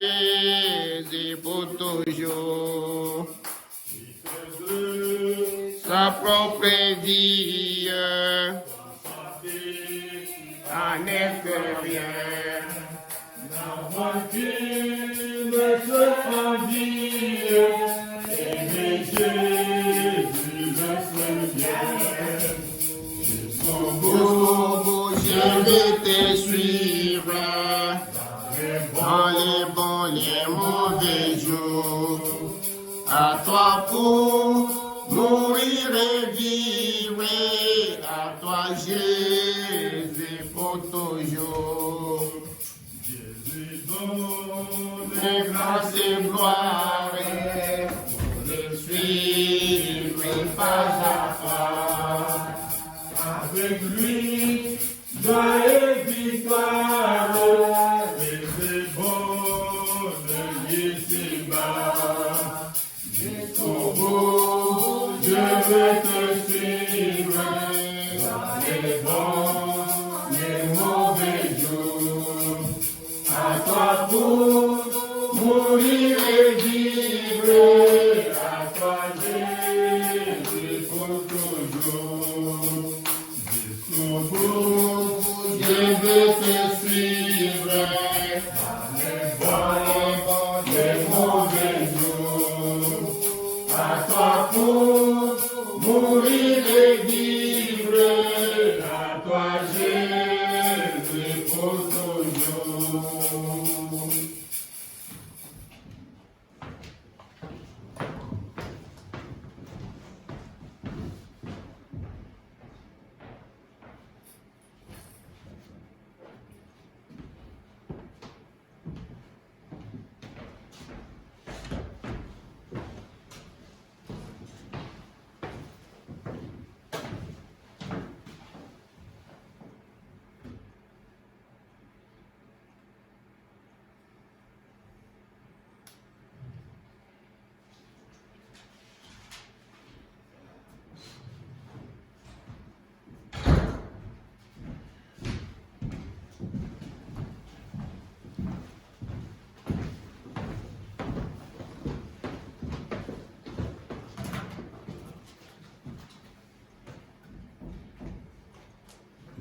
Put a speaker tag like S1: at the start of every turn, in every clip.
S1: Et pour toujours, sa propre vie en est que rien. N'avons-tu notre vie et Jésus le seul bien. Je vais te suivre dans les bons, les mauvais jours. À toi pour mourir et vivre, à toi Jésus pour toujours. Jésus donne grâce et gloire pour le suivre pas à pas. Avec lui, joie et victoire, et c'est bon de ici-bas. Jusqu'au bout, je vais te suivre, dans les bons, les mauvais jours. À toi pour mourir et vivre, à toi Jésus pour toujours. Jusqu'au bout, je vais te suivre, dans les bons, les mauvais jours. À toi pour mourir et vivre, à toi Jésus pour toujours.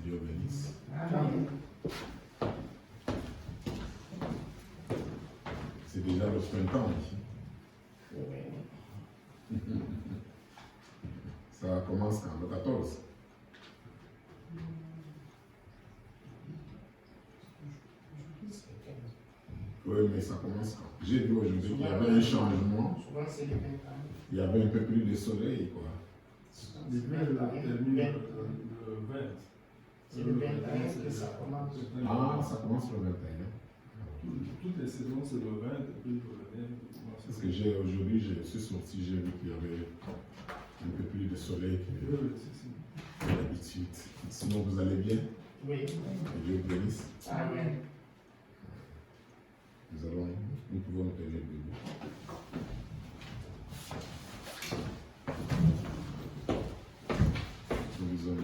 S2: Dieu bénisse.
S3: Amen.
S2: C'est déjà le printemps ici. Ça commence quand? Le 14. Oui, mais ça commence quand? J'ai vu aujourd'hui qu'il y avait un changement.
S3: Souvent, c'est le 20 ans.
S2: Il y avait un peu plus de soleil, quoi.
S4: Le 20.
S3: C'est le 21 que ça commence.
S2: Ah, ça commence le 21.
S4: Toutes les saisons, c'est le 20, et puis le 20.
S2: Parce que aujourd'hui, je suis sorti, j'ai vu qu'il y avait un peu plus de soleil que d'habitude. Sinon, vous allez bien?
S3: Oui.
S2: Que Dieu vous bénisse.
S3: Amen.
S2: Nous pouvons nous tenir debout. Nous lisons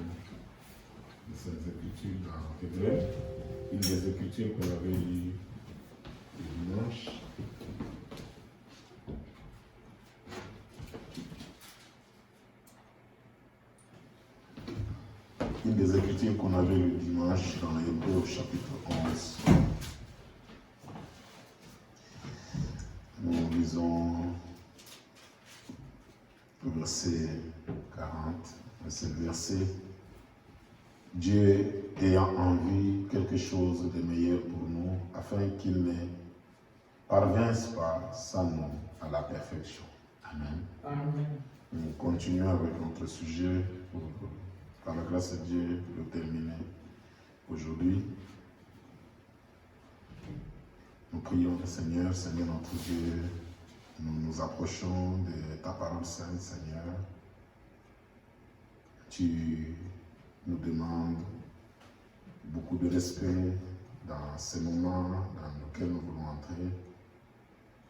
S2: les Saintes Écritures dans Hébreu, une des Écritures qu'on avait lues le dimanche. Une des Écritures qu'on avait le dimanche dans Hébreu au chapitre 11. Nous lisons le verset 40, c'est le verset. Dieu ayant envie quelque chose de meilleur pour nous, afin qu'il ne parvienne pas sans nous à la perfection. Amen.
S3: Amen.
S2: Nous continuons avec notre sujet pour, par la grâce de Dieu, le terminer aujourd'hui. Nous prions le Seigneur, Seigneur notre Dieu, nous nous approchons de ta parole sainte, Seigneur. Tu nous demandes beaucoup de respect dans ces moments dans lesquels nous voulons entrer,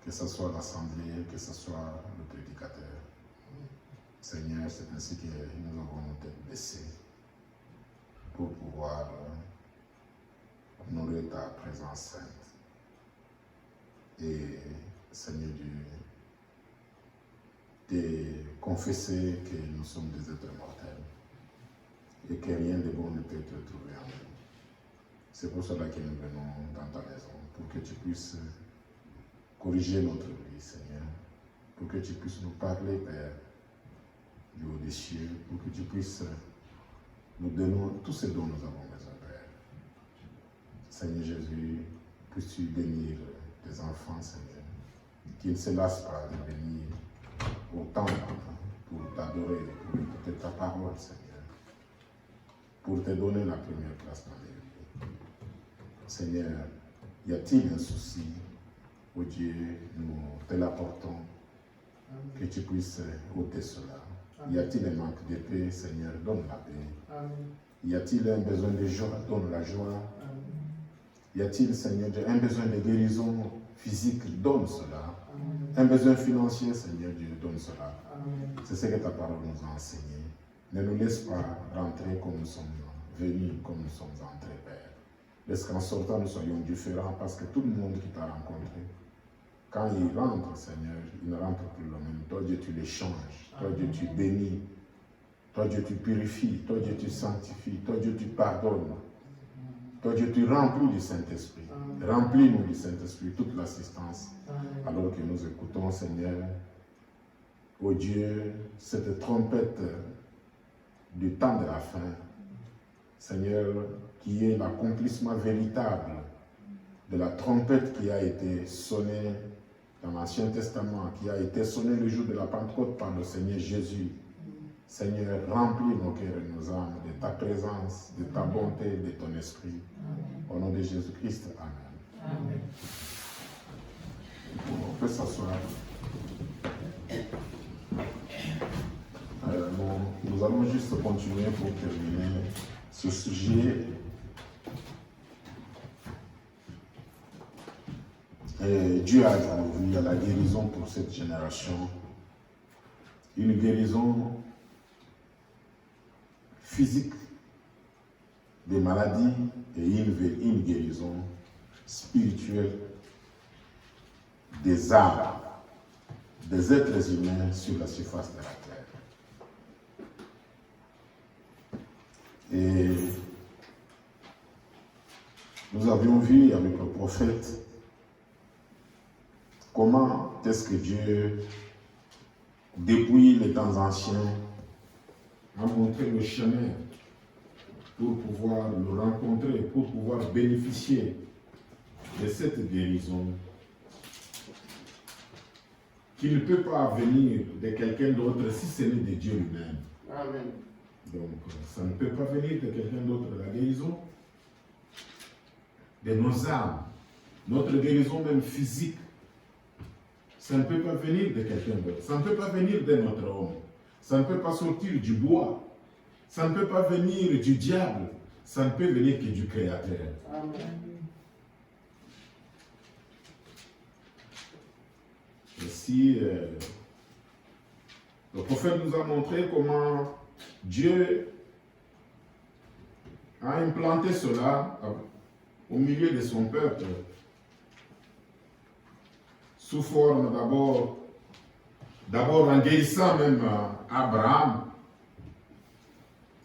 S2: que ce soit l'assemblée, que ce soit le prédicateur. Seigneur, c'est ainsi que nous avons nos têtes baissées pour pouvoir honorer ta présence sainte. et Seigneur Dieu, de confesser que nous sommes des êtres mortels et que rien de bon ne peut être trouvé en nous. C'est pour cela que nous venons dans ta maison, pour que tu puisses corriger notre vie, Seigneur, pour que tu puisses nous parler, Père, du haut des cieux, pour que tu puisses nous donner tout ce dont nous avons besoin, Père. Seigneur Jésus, puisses-tu bénir tes enfants, Seigneur, qui ne se lassent pas de venir au temple pour t'adorer, pour écouter ta parole, Seigneur, pour te donner la première place dans les vies. Seigneur, y a-t-il un souci, ô Dieu, nous te l'apportons, que tu puisses ôter cela. Y a-t-il un manque de paix, Seigneur, donne la paix. Y a-t-il un besoin de joie, donne la joie. Y a-t-il, Seigneur, un besoin de guérison physique, donne cela. Un besoin financier, Seigneur Dieu, donne cela. C'est ce que ta parole nous a enseigné. Ne nous laisse pas rentrer comme nous sommes venus, comme nous sommes entrés, Père. Laisse qu'en sortant, nous soyons différents, parce que tout le monde qui t'a rencontré, quand il rentre, Seigneur, il ne rentre plus le même. Toi, Dieu, tu les changes. Toi, Dieu, tu bénis. Toi, Dieu, tu purifies. Toi, Dieu, tu sanctifies. Toi, Dieu, tu pardonnes. Toi, Dieu, tu remplis du Saint-Esprit. Remplis-nous du Saint-Esprit, toute l'assistance. Alors que nous écoutons, Seigneur, ô Dieu, cette trompette du temps de la fin, Seigneur, qui est l'accomplissement véritable de la trompette qui a été sonnée dans l'Ancien Testament, qui a été sonnée le jour de la Pentecôte par le Seigneur Jésus. Seigneur, remplis nos cœurs et nos âmes de ta présence, de ta bonté, de ton esprit. Au nom de Jésus-Christ, Amen. Amen. On peut s'asseoir. Nous allons juste continuer pour terminer ce sujet. Et Dieu a envoyé la guérison pour cette génération. Une guérison physique des maladies et une guérison spirituelle des âmes, des êtres humains sur la surface de la terre. Et nous avions vu avec le prophète comment est-ce que Dieu, depuis les temps anciens, a montré le chemin pour pouvoir le rencontrer, pour pouvoir bénéficier de cette guérison qui ne peut pas venir de quelqu'un d'autre si ce n'est de Dieu lui-même.
S1: Amen.
S2: Donc, ça ne peut pas venir de quelqu'un d'autre. La guérison de nos âmes, notre guérison même physique, ça ne peut pas venir de quelqu'un d'autre. Ça ne peut pas venir de notre homme. Ça ne peut pas sortir du bois. Ça ne peut pas venir du diable. Ça ne peut venir que du Créateur.
S1: Amen.
S2: Ainsi, le prophète nous a montré comment Dieu a implanté cela au milieu de son peuple, sous forme d'abord en guérissant même Abraham,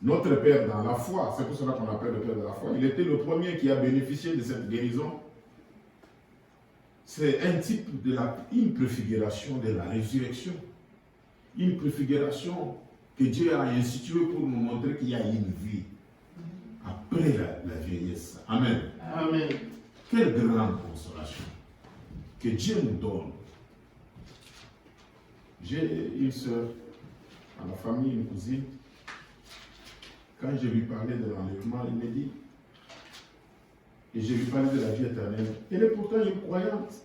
S2: notre père dans la foi. C'est pour cela qu'on l'appelle le père de la foi. Il était le premier qui a bénéficié de cette guérison. C'est un type une préfiguration de la résurrection. Une préfiguration que Dieu a instituée pour nous montrer qu'il y a une vie après la vieillesse. Amen.
S1: Amen.
S2: Quelle grande consolation que Dieu nous donne. J'ai une soeur à la famille, une cousine. Quand je lui parlais de l'enlèvement, il me dit, et je lui parlais de la vie éternelle. Elle est pourtant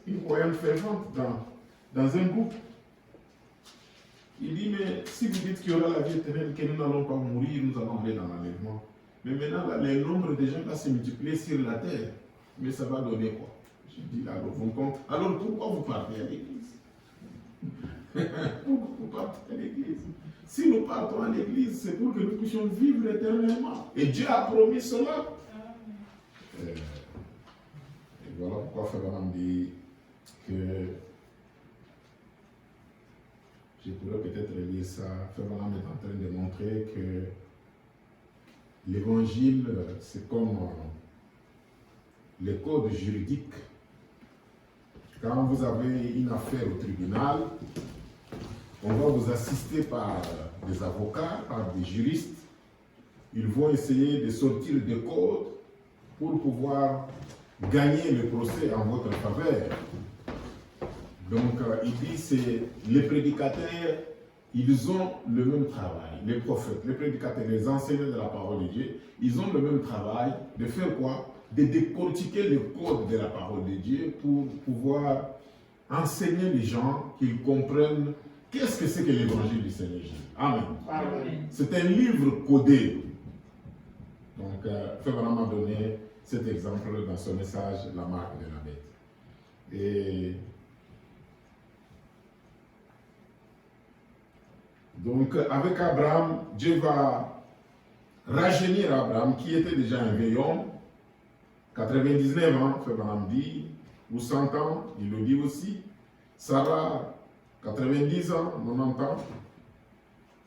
S2: une croyante fervente dans un groupe. Il dit, mais si vous dites qu'il y aura la vie éternelle, que nous n'allons pas mourir, nous allons aller dans l'enlèvement. Mais maintenant, là, le nombre de gens va se multiplier sur la terre. Mais ça va donner quoi? Je dis, alors pourquoi vous partez à l'église? Pourquoi vous partez à l'église? Si nous partons à l'église, c'est pour que nous puissions vivre éternellement. Et Dieu a promis cela. Et voilà pourquoi Frère dit que je pourrais peut-être lire ça. Frère Branham est en train de montrer que l'évangile, c'est comme les codes juridiques. Quand vous avez une affaire au tribunal, on va vous assister par des avocats, par des juristes. Ils vont essayer de sortir des codes pour pouvoir gagner le procès en votre faveur. Donc, il dit, c'est les prédicateurs, ils ont le même travail. Les prophètes, les prédicateurs, les enseignants de la parole de Dieu, ils ont le même travail de faire quoi? De décortiquer le code de la parole de Dieu pour pouvoir enseigner les gens qu'ils comprennent qu'est-ce que c'est que l'évangile du Seigneur Jésus. Amen.
S3: Amen.
S2: C'est un livre codé. Donc, Frère Branham a donné cet exemple dans son message, La marque de la bête. Et donc, avec Abraham, Dieu va rajeunir Abraham, qui était déjà un vieil homme, 99 ans, Frère Branham dit, ou 100 ans, il le dit aussi. Sarah, 90 ans, 90 ans.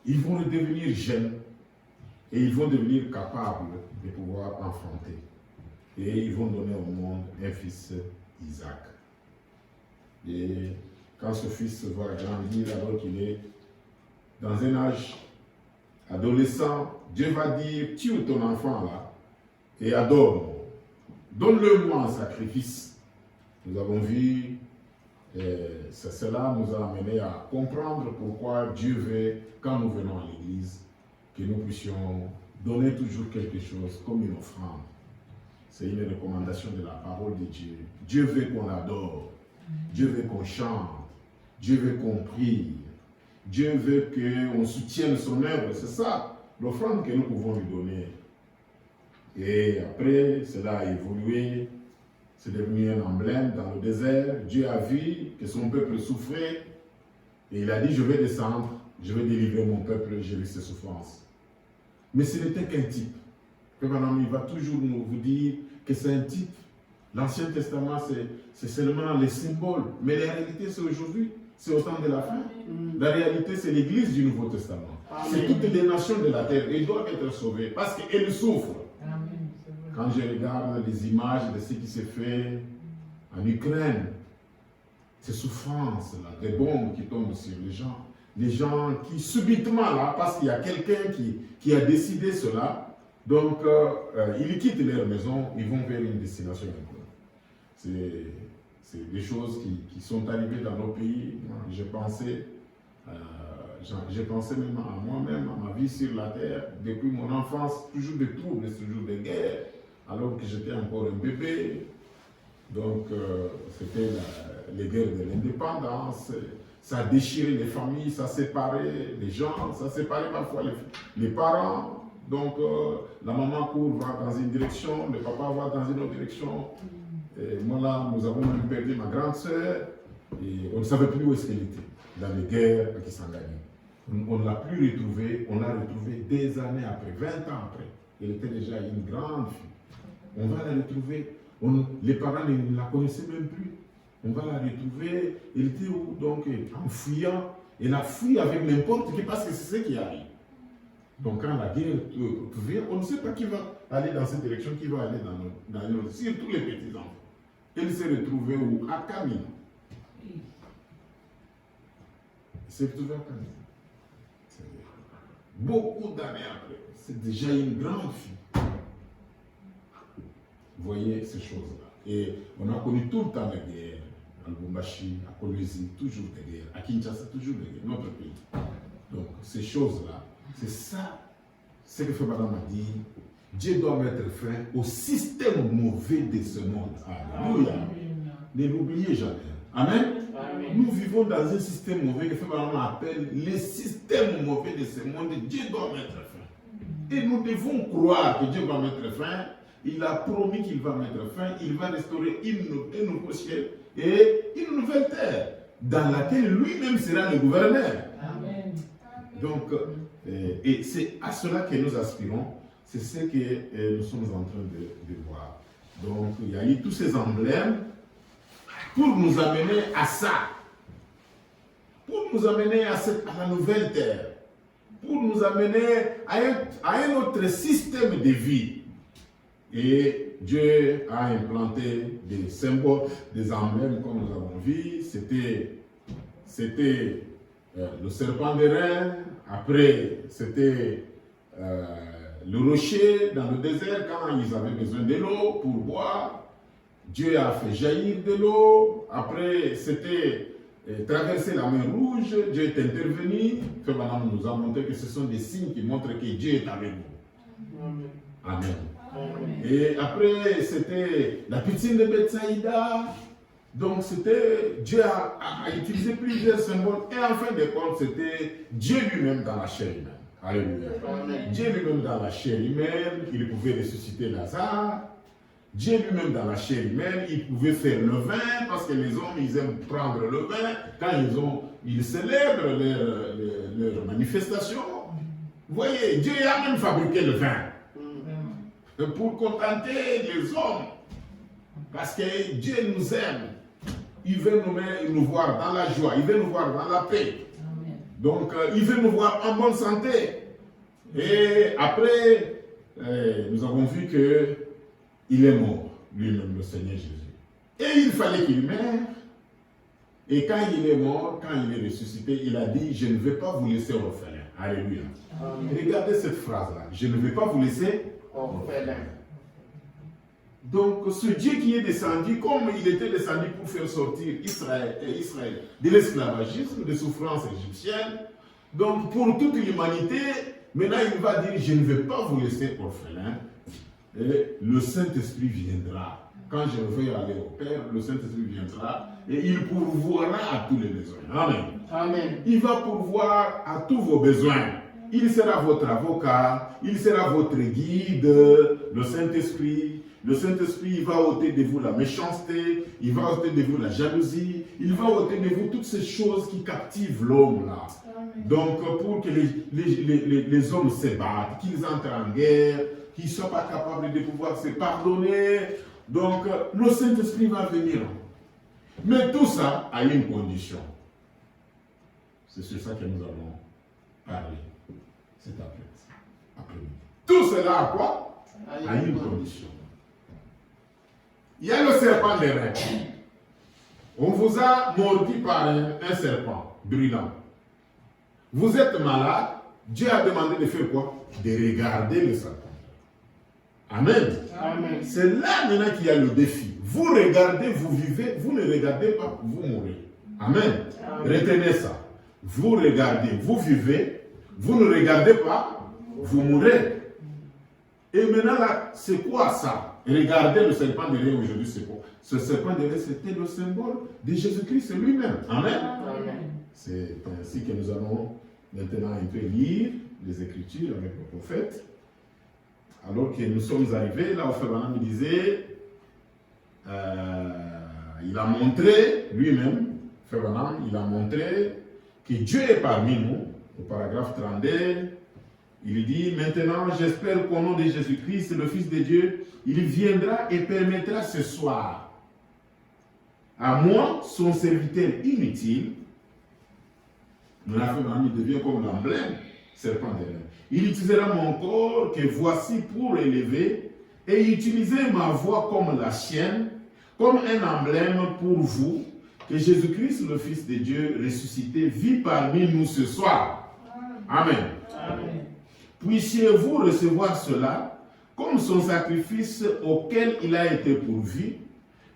S2: Ils vont devenir jeunes et ils vont devenir capables de pouvoir enfanter. Et ils vont donner au monde un fils, Isaac. Et quand ce fils va grandir, alors qu'il est dans un âge adolescent, Dieu va dire, tue ton enfant là et adore-moi. Donne-le-moi en sacrifice. Nous avons vu, cela nous a amené à comprendre pourquoi Dieu veut, quand nous venons à l'église, que nous puissions donner toujours quelque chose comme une offrande. C'est une recommandation de la parole de Dieu. Dieu veut qu'on adore. Dieu veut qu'on chante. Dieu veut qu'on prie. Dieu veut qu'on soutienne son œuvre. C'est ça l'offrande que nous pouvons lui donner. Et après, cela a évolué. C'est devenu un emblème dans le désert. Dieu a vu que son peuple souffrait. Et il a dit, je vais descendre, je vais délivrer mon peuple, j'ai vu ses souffrances. Mais ce n'était qu'un type. Il va toujours vous dire que c'est un type. L'Ancien Testament, c'est seulement les symboles. Mais la réalité, c'est aujourd'hui. C'est au temps de la fin. La réalité, c'est l'Église du Nouveau Testament. C'est toutes les nations de la terre. Elles doivent être sauvées parce qu'elles souffrent. Quand je regarde les images de ce qui s'est fait en Ukraine, ces souffrances-là, des bombes qui tombent sur les gens qui subitement, là, parce qu'il y a quelqu'un qui a décidé cela, donc ils quittent leur maison, ils vont vers une destination inconnue. C'est des choses qui sont arrivées dans nos pays. J'ai pensé même à moi-même, à ma vie sur la terre, depuis mon enfance, toujours des troubles, toujours des guerres, alors que j'étais encore un bébé. Donc, c'était les guerres de l'indépendance, ça a déchiré les familles, ça a séparé les gens, ça a séparé parfois les parents. Donc, la maman court, va dans une direction, le papa va dans une autre direction. Et moi là, nous avons même perdu ma grande sœur, et on ne savait plus où est-ce qu'elle était, dans les guerres qui s'engagnaient. On ne l'a plus retrouvée, on l'a retrouvée des années après, 20 ans après. Elle était déjà une grande fille. On va la retrouver. Les parents ne la connaissaient même plus. On va la retrouver. Elle était où? Donc, en fuyant. Elle a fui avec n'importe qui parce que c'est ce qui arrive. Donc, quand la guerre vient, on ne sait pas qui va aller dans cette direction, qui va aller dans une autre. Surtout les petits-enfants. Elle s'est retrouvée où? À Camille. Elle s'est retrouvée à Camille. Beaucoup d'années après. C'est déjà une grande fille. Vous voyez ces choses-là. Et on a connu tout le temps les guerres. À Lubumbashi, à Kolwezi, toujours des guerres. À Kinshasa, toujours des guerres. Notre pays. Donc, ces choses-là, c'est ça. Ce que Frère Branham a dit. Dieu doit mettre fin au système mauvais de ce monde. Alléluia. Ne l'oubliez jamais. Amen. Amen. Nous vivons dans un système mauvais que Frère Branham appelle le système mauvais de ce monde. Dieu doit mettre fin. Et nous devons croire que Dieu va mettre fin. Il a promis qu'il va mettre fin, il va restaurer un nouveau ciel et une nouvelle terre, dans laquelle lui-même sera le gouverneur. Amen. Donc, et c'est à cela que nous aspirons, c'est ce que nous sommes en train de voir. Donc, il y a eu tous ces emblèmes
S1: pour nous amener à ça, pour nous amener à la nouvelle terre, pour nous amener à un autre système de vie. Et Dieu a implanté des symboles, des emblèmes, comme nous avons vu. C'était le serpent d'airain, après c'était le rocher dans le désert quand ils avaient besoin de l'eau pour boire. Dieu a fait jaillir de l'eau. Après, c'était traverser la mer Rouge. Dieu est intervenu. Maintenant, nous a montré que ce sont des signes qui montrent que Dieu est avec nous. Amen. Amen. Et après, c'était la piscine de Bethsaïda. Donc, Dieu a utilisé plusieurs symboles. Et en fin de compte, c'était Dieu lui-même dans la chair humaine. Alléluia. Amen. Dieu lui-même dans la chair humaine, il pouvait ressusciter Lazare. Dieu lui-même dans la chair humaine, il pouvait faire le vin, parce que les hommes, ils aiment prendre le vin quand ils célèbrent leur manifestation. Vous voyez, Dieu a même fabriqué le vin pour contenter les hommes, parce que Dieu nous aime. Il veut nous voir dans la joie, il veut nous voir dans la paix. Donc, il veut nous voir en bonne santé. Et après, nous avons vu qu'il est mort, lui-même, le Seigneur Jésus. Et il fallait qu'il meure. Et quand il est mort, quand il est ressuscité, il a dit, je ne vais pas vous laisser orphelin. Alléluia. Amen. Regardez cette phrase-là. Je ne vais pas vous laisser orphelin. Donc, ce Dieu qui est descendu, comme il était descendu pour faire sortir Israël de l'esclavagisme, des souffrances égyptiennes, donc pour toute l'humanité, maintenant il va dire, je ne vais pas vous laisser orphelin, et le Saint-Esprit viendra. Quand je vais aller au Père, le Saint-Esprit viendra et il pourvoira à tous les besoins. Amen. Amen. Il va pourvoir à tous vos besoins. Il sera votre avocat, il sera votre guide, le Saint-Esprit. Le Saint-Esprit va ôter de vous la méchanceté, il va ôter de vous la jalousie, il va ôter de vous toutes ces choses qui captivent l'homme là. Donc pour que les hommes se battent, qu'ils entrent en guerre, qu'ils ne soient pas capables de pouvoir se pardonner. Donc le Saint-Esprit va venir. Mais tout ça a une condition. C'est sur ça que nous allons parler cet après-midi. Tout cela a quoi? A une condition. Il y a le serpent d'airain. On vous a mordu par un serpent brûlant. Vous êtes malade. Dieu a demandé de faire quoi? De regarder le serpent. Amen. Amen. C'est là maintenant qu'il y a le défi. Vous regardez, vous vivez. Vous ne regardez pas, vous mourrez. Amen. Amen. Retenez ça. Vous regardez, vous vivez. Vous ne regardez pas, vous mourrez. Et maintenant là, c'est quoi ça? Regardez le serpent d'airain aujourd'hui, c'est quoi? Ce serpent d'airain, c'était le symbole de Jésus-Christ lui-même. Amen. Amen. C'est ainsi que nous allons maintenant un peu lire les Écritures avec le prophète. Alors que nous sommes arrivés, là où Frère Branham me disait, il a montré lui-même, Frère Branham, il a montré que Dieu est parmi nous, au paragraphe 32. Il dit, maintenant, j'espère qu'au nom de Jésus-Christ, le Fils de Dieu, il viendra et permettra ce soir à moi, son serviteur inutile, il devient comme l'emblème, serpent d'airain. Il utilisera mon corps que voici pour élever et utiliser ma voix comme la sienne, comme un emblème pour vous, que Jésus-Christ, le Fils de Dieu ressuscité, vit parmi nous ce soir. Amen. Amen. Puissiez-vous recevoir cela comme son sacrifice auquel il a été pourvu,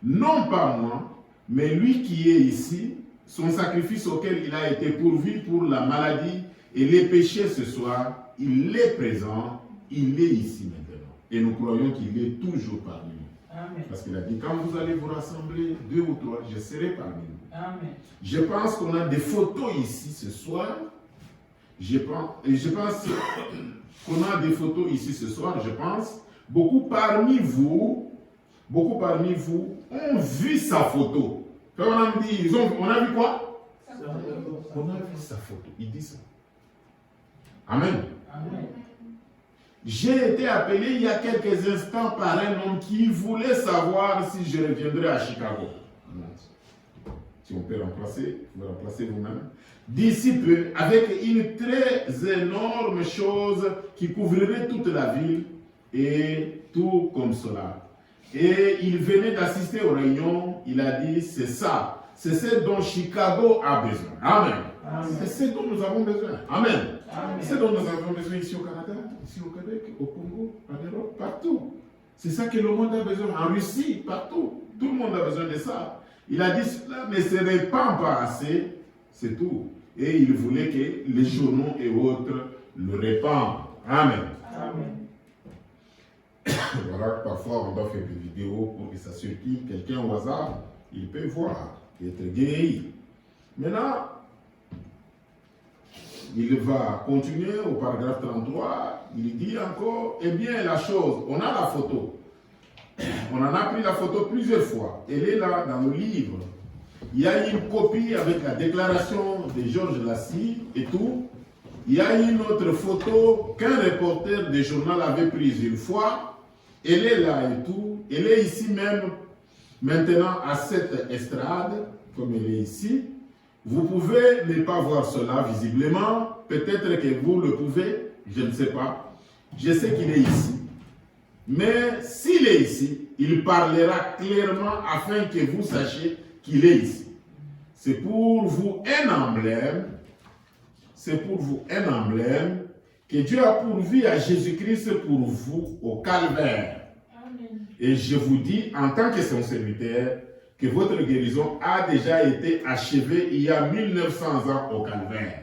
S1: non pas moi, mais lui qui est ici, son sacrifice auquel il a été pourvu pour la maladie et les péchés ce soir, il est présent, il est ici maintenant. Et nous croyons qu'il est toujours parmi nous. Amen. Parce qu'il a dit, quand vous allez vous rassembler, 2 ou 3, je serai parmi nous. Amen. Je pense qu'on a des photos ici ce soir. Je pense qu'on a des photos ici ce soir, je pense. Beaucoup parmi vous ont vu sa photo. Quand on a dit, on a vu quoi? On a vu sa photo. Il dit ça. Amen. Amen. J'ai été appelé il y a quelques instants par un homme qui voulait savoir si je reviendrai à Chicago. si on peut remplacer, vous remplacez vous-même. D'ici peu, avec une très énorme chose qui couvrirait toute la ville, et tout comme cela. Et il venait d'assister aux réunions, il a dit, c'est ça, c'est ce dont Chicago a besoin. Amen. C'est ce dont nous avons besoin. Amen. C'est ce dont nous avons besoin ici au Canada, ici au Québec, au Congo, en Europe, partout. C'est ça que le monde a besoin, en Russie, partout. Tout le monde a besoin de ça. Il a dit, cela ne se répand pas assez, c'est tout. Et il voulait que les journaux et autres le répandent. Amen.
S3: Amen.
S1: Voilà, parfois on doit faire des vidéos pour que ça circule. Quelqu'un au hasard, il peut voir, être guéri. Maintenant, il va continuer au paragraphe 33. Il dit encore, eh bien la chose, on a la photo. On en a pris la photo plusieurs fois. Elle est là dans le livre. Il y a une copie avec la déclaration de Georges Lassie et tout. Il y a une autre photo qu'un reporter de journal avait prise une fois. Elle est là et tout. Elle est ici même, maintenant à cette estrade, comme elle est ici. Vous pouvez ne pas voir cela visiblement. Peut-être que vous le pouvez, je ne sais pas. Je sais qu'il est ici. Mais s'il est ici, il parlera clairement afin que vous sachiez qu'il est ici. C'est pour vous un emblème. C'est pour vous un emblème que Dieu a pourvu à Jésus-Christ pour vous au calvaire. Amen. Et je vous dis, en tant que son serviteur, que votre guérison a déjà été achevée il y a 1900 ans au calvaire.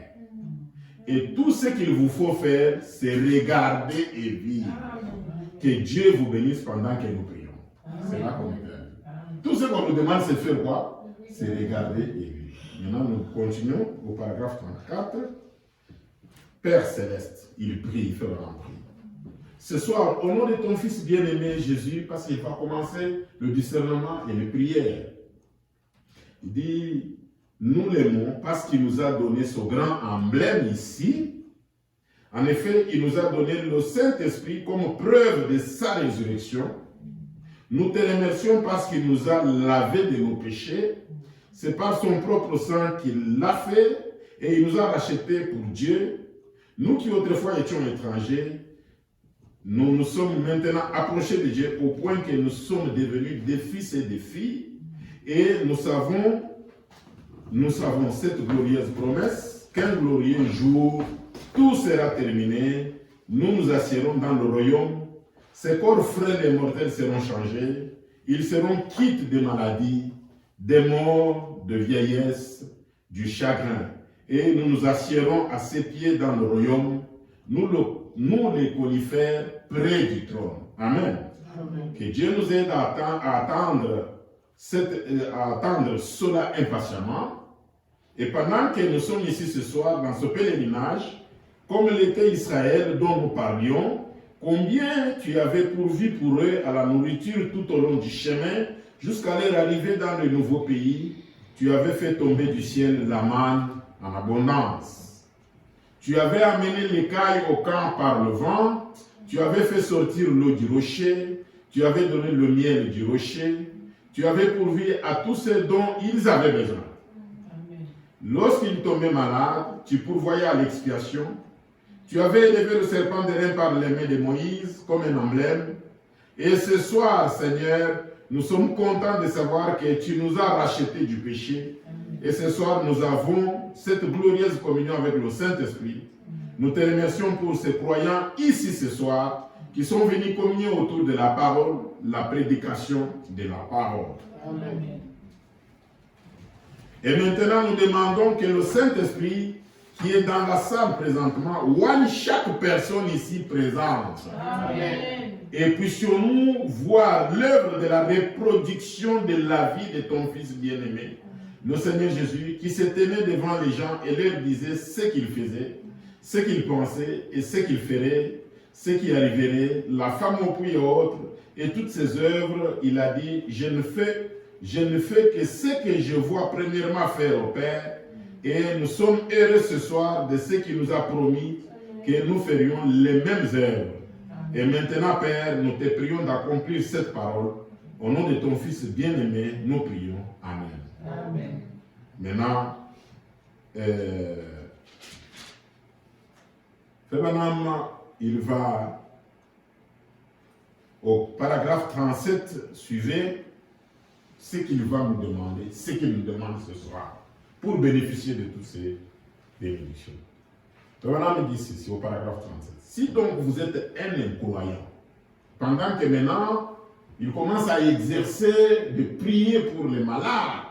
S1: Et tout ce qu'il vous faut faire, c'est regarder et vivre. Que Dieu vous bénisse pendant que nous prions. C'est là qu'on est. Tout ce qu'on nous demande, c'est de faire quoi? C'est regarder et vivre. Maintenant, nous continuons au paragraphe 34. Père céleste, il prie, il fait leur prière. Ce soir, au nom de ton Fils bien-aimé Jésus, parce qu'il va commencer le discernement et les prières, il dit, nous l'aimons parce qu'il nous a donné ce grand emblème ici. En effet, il nous a donné le Saint-Esprit comme preuve de sa résurrection. Nous te remercions parce qu'il nous a lavé de nos péchés. C'est par son propre sang qu'il l'a fait et il nous a rachetés pour Dieu. Nous qui autrefois étions étrangers, nous nous sommes maintenant approchés de Dieu au point que nous sommes devenus des fils et des filles. Et nous savons cette glorieuse promesse qu'un glorieux jour, tout sera terminé. Nous nous assiérons dans le royaume. Ces corps frêles et mortels seront changés. Ils seront quittes des maladies, des morts, de vieillesse, du chagrin. Et nous nous assiérons à ses pieds dans le royaume. Nous les conifères près du trône. Amen. Amen. Que Dieu nous aide à attendre cela impatiemment. Et pendant que nous sommes ici ce soir dans ce pèlerinage, comme l'était Israël dont nous parlions, combien tu avais pourvu pour eux à la nourriture tout au long du chemin, jusqu'à leur arrivée dans le nouveau pays, tu avais fait tomber du ciel la manne en abondance. Tu avais amené l'écaille au camp par le vent, tu avais fait sortir l'eau du rocher, tu avais donné le miel du rocher, tu avais pourvu à tous ceux dont ils avaient besoin. Lorsqu'ils tombaient malades, tu pourvoyais à l'expiation. Tu avais élevé le serpent d'airain par les mains de Moïse comme un emblème. Et ce soir, Seigneur, nous sommes contents de savoir que tu nous as rachetés du péché. Et ce soir, nous avons cette glorieuse communion avec le Saint-Esprit. Nous te remercions pour ces croyants ici ce soir qui sont venus communier autour de la parole, la prédication de la parole. Amen. Et maintenant, nous demandons que le Saint-Esprit, qui est dans la salle présentement, oigne chaque personne ici présente. Amen. Et puissions-nous voir l'œuvre de la reproduction de la vie de ton Fils bien-aimé, le Seigneur Jésus, qui se tenait devant les gens et leur disait ce qu'il faisait, ce qu'il pensait et ce qu'il ferait, ce qui arriverait, la femme au puits et autres, et toutes ces œuvres, il a dit, je ne fais que ce que je vois premièrement faire au Père, et nous sommes heureux ce soir de ce qu'il nous a promis, que nous ferions les mêmes œuvres. Et maintenant, Père, nous te prions d'accomplir cette parole. Au nom de ton Fils bien-aimé, nous prions. Amen. Amen.
S2: Maintenant, Febanam, il va au paragraphe 37, suivez ce qu'il va nous demander, ce qu'il nous demande ce soir, pour bénéficier de toutes ces bénédictions. Febanam dit ceci au paragraphe 37. Si donc vous êtes un incroyant, pendant que maintenant, il commence à exercer, de prier pour les malades,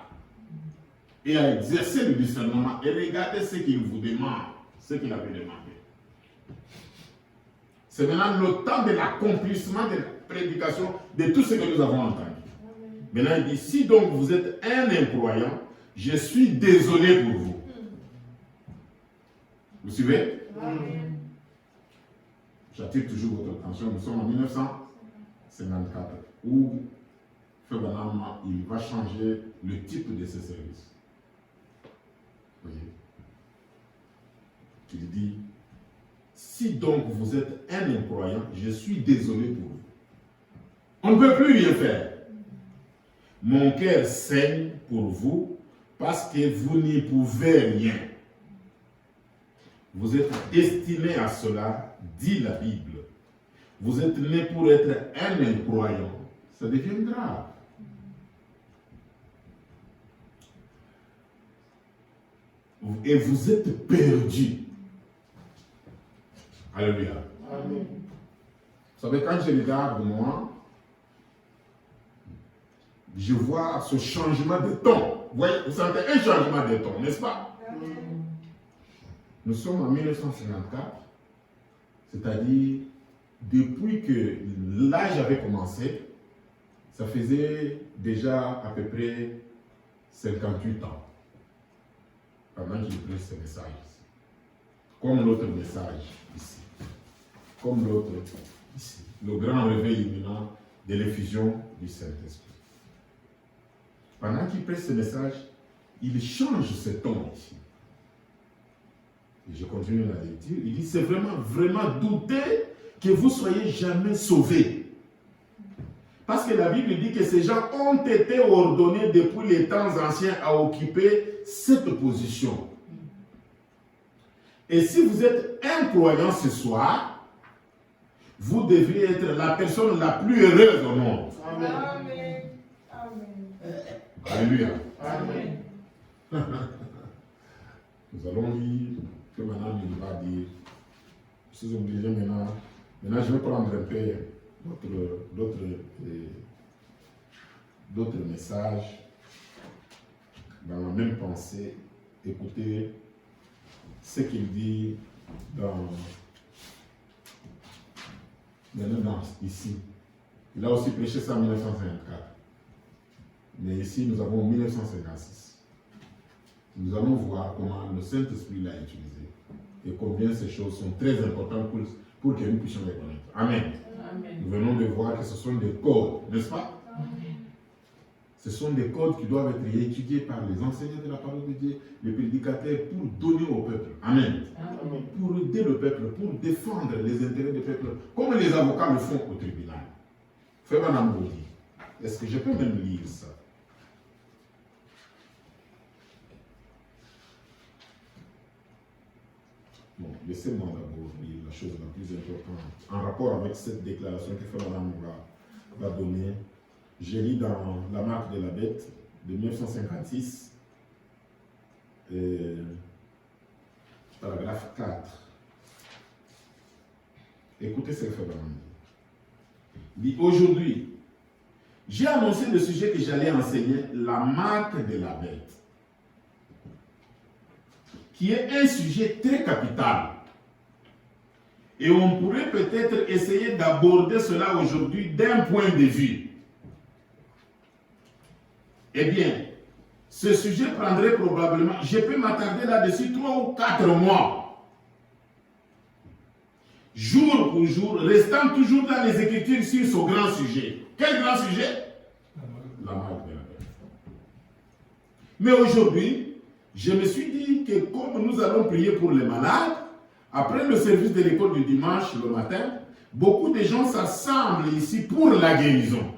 S2: et à exercer le discernement, et regardez ce qu'il vous demande, ce qu'il avait demandé. C'est maintenant le temps de l'accomplissement de la prédication de tout ce que nous avons entendu. Maintenant, il dit, si donc vous êtes un incroyant, je suis désolé pour vous. Vous suivez? J'attire toujours votre attention. Nous sommes en 1954, où Febanam, il va changer le type de ce service. Vous voyez? Il dit, si donc vous êtes un incroyant, je suis désolé pour vous. On ne peut plus rien faire. Mon cœur saigne pour vous parce que vous n'y pouvez rien. Vous êtes destiné à cela, dit la Bible. Vous êtes né pour être un incroyant. Ça devient grave. Et vous êtes perdu. Alléluia.
S3: Amen.
S2: Vous savez, quand je regarde moi, je vois ce changement de ton. Vous voyez, vous sentez un changement de ton, n'est-ce pas? Nous sommes en 1954, c'est-à-dire depuis que l'âge avait commencé, ça faisait déjà à peu près 58 ans, pendant qu'il prenait ce message ici. Comme l'autre message ici. Comme l'autre ici. Le grand réveil imminent de l'effusion du Saint-Esprit. Pendant qu'il prête ce message, il change ce ton ici. Et je continue la lecture. Il dit, c'est vraiment douter que vous soyez jamais sauvés. Parce que la Bible dit que ces gens ont été ordonnés depuis les temps anciens à occuper cette position. Et si vous êtes un croyant ce soir, vous devriez être la personne la plus heureuse au monde.
S3: Amen.
S5: Amen. Amen.
S2: Alléluia.
S3: Amen.
S2: Nous allons lire que maintenant il va dire, je suis obligé maintenant je vais prendre un peu d'autres messages dans la même pensée. Écoutez ce qu'il dit dans ici. Il a aussi prêché ça en 1954. Mais ici, nous avons 1956. Nous allons voir comment le Saint-Esprit l'a utilisé et combien ces choses sont très importantes pour que nous puissions les connaître. Amen.
S3: Amen.
S2: Nous venons de voir que ce sont des codes, n'est-ce pas? Ce sont des codes qui doivent être étudiés par les enseignants de la parole de Dieu, les prédicateurs, pour donner au peuple. Amen.
S3: Amen.
S2: Pour aider le peuple, pour défendre les intérêts du peuple, comme les avocats le font au tribunal. Febanam vous dit. Est-ce que je peux même lire ça? Bon, laissez-moi d'abord lire la chose la plus importante en rapport avec cette déclaration que Febanam va donner. J'ai lu dans La marque de la bête de 1956, paragraphe 4. Écoutez ce que Febanam dit. Il dit, aujourd'hui, j'ai annoncé le sujet que j'allais enseigner, la marque de la bête, qui est un sujet très capital. Et on pourrait peut-être essayer d'aborder cela aujourd'hui d'un point de vue. Eh bien, ce sujet prendrait probablement, je peux m'attarder là-dessus 3 ou 4 mois. Jour pour jour, restant toujours dans les Écritures sur ce grand sujet. Quel grand sujet? La marque de la bête. Mais aujourd'hui, je me suis dit que comme nous allons prier pour les malades, après le service de l'école du dimanche le matin, beaucoup de gens s'assemblent ici pour la guérison.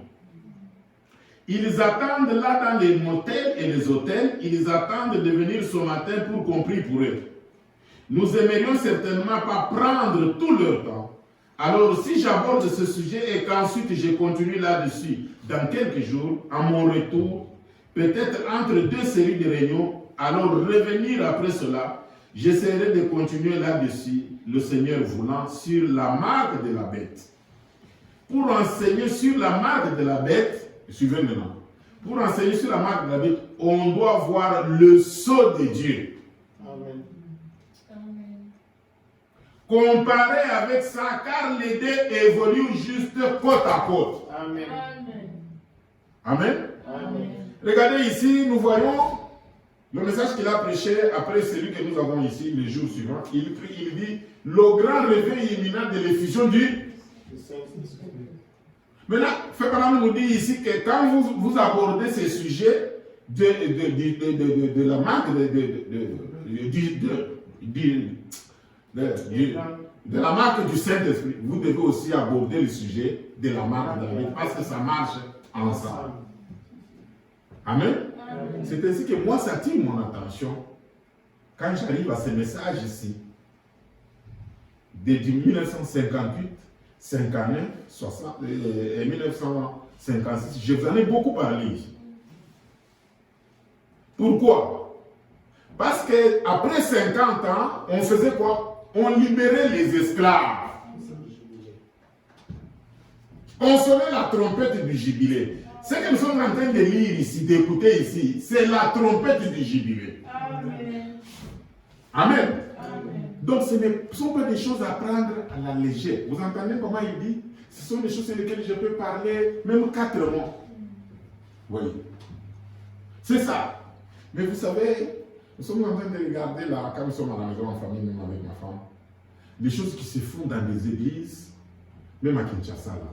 S1: Ils attendent là dans les motels et les hôtels, ils attendent de venir ce matin pour qu'on prie pour eux. Nous aimerions certainement pas prendre tout leur temps. Alors si j'aborde ce sujet et qu'ensuite je continue là-dessus dans quelques jours, à mon retour, peut-être entre deux séries de réunions, alors revenir après cela, j'essaierai de continuer là-dessus, le Seigneur voulant, sur la marque de la bête. Pour enseigner sur la marque de la bête, suivez maintenant, pour enseigner sur la marque de la bête, on doit voir le sceau de Dieu.
S3: Amen.
S1: Comparé avec ça, car les deux évoluent juste côte à côte.
S3: Amen.
S1: Amen.
S3: Amen.
S1: Regardez ici, nous voyons le message qu'il a prêché après celui que nous avons ici, le jour suivant. Il dit, le grand réveil imminent de l'effusion du...
S3: Le Saint-Esprit.
S1: Maintenant, Fébran nous dit ici que quand vous abordez ces sujets de la marque de la marque du Saint-Esprit, vous devez aussi aborder le sujet de la marque de la bête parce que ça marche ensemble. Amen. C'est ainsi que moi, ça attire mon attention quand j'arrive à ce message ici de 1958, 51, 60 et 1956. Je vous en ai beaucoup parlé. Pourquoi? Parce qu'après 50 ans, on faisait quoi? On libérait les esclaves. On sonnait la trompette du jubilé. Ce que nous sommes en train de lire ici, d'écouter ici, c'est la trompette du jubilé.
S5: Amen.
S1: Amen.
S5: Amen.
S1: Donc ce ne sont pas des choses à prendre à la légère. Vous entendez comment il dit? Ce sont des choses sur lesquelles je peux parler même 4 mois. Oui. C'est ça. Mais vous savez, nous sommes en train de regarder là, quand nous sommes à la maison en famille, même avec ma femme, les choses qui se font dans des églises, même à Kinshasa là.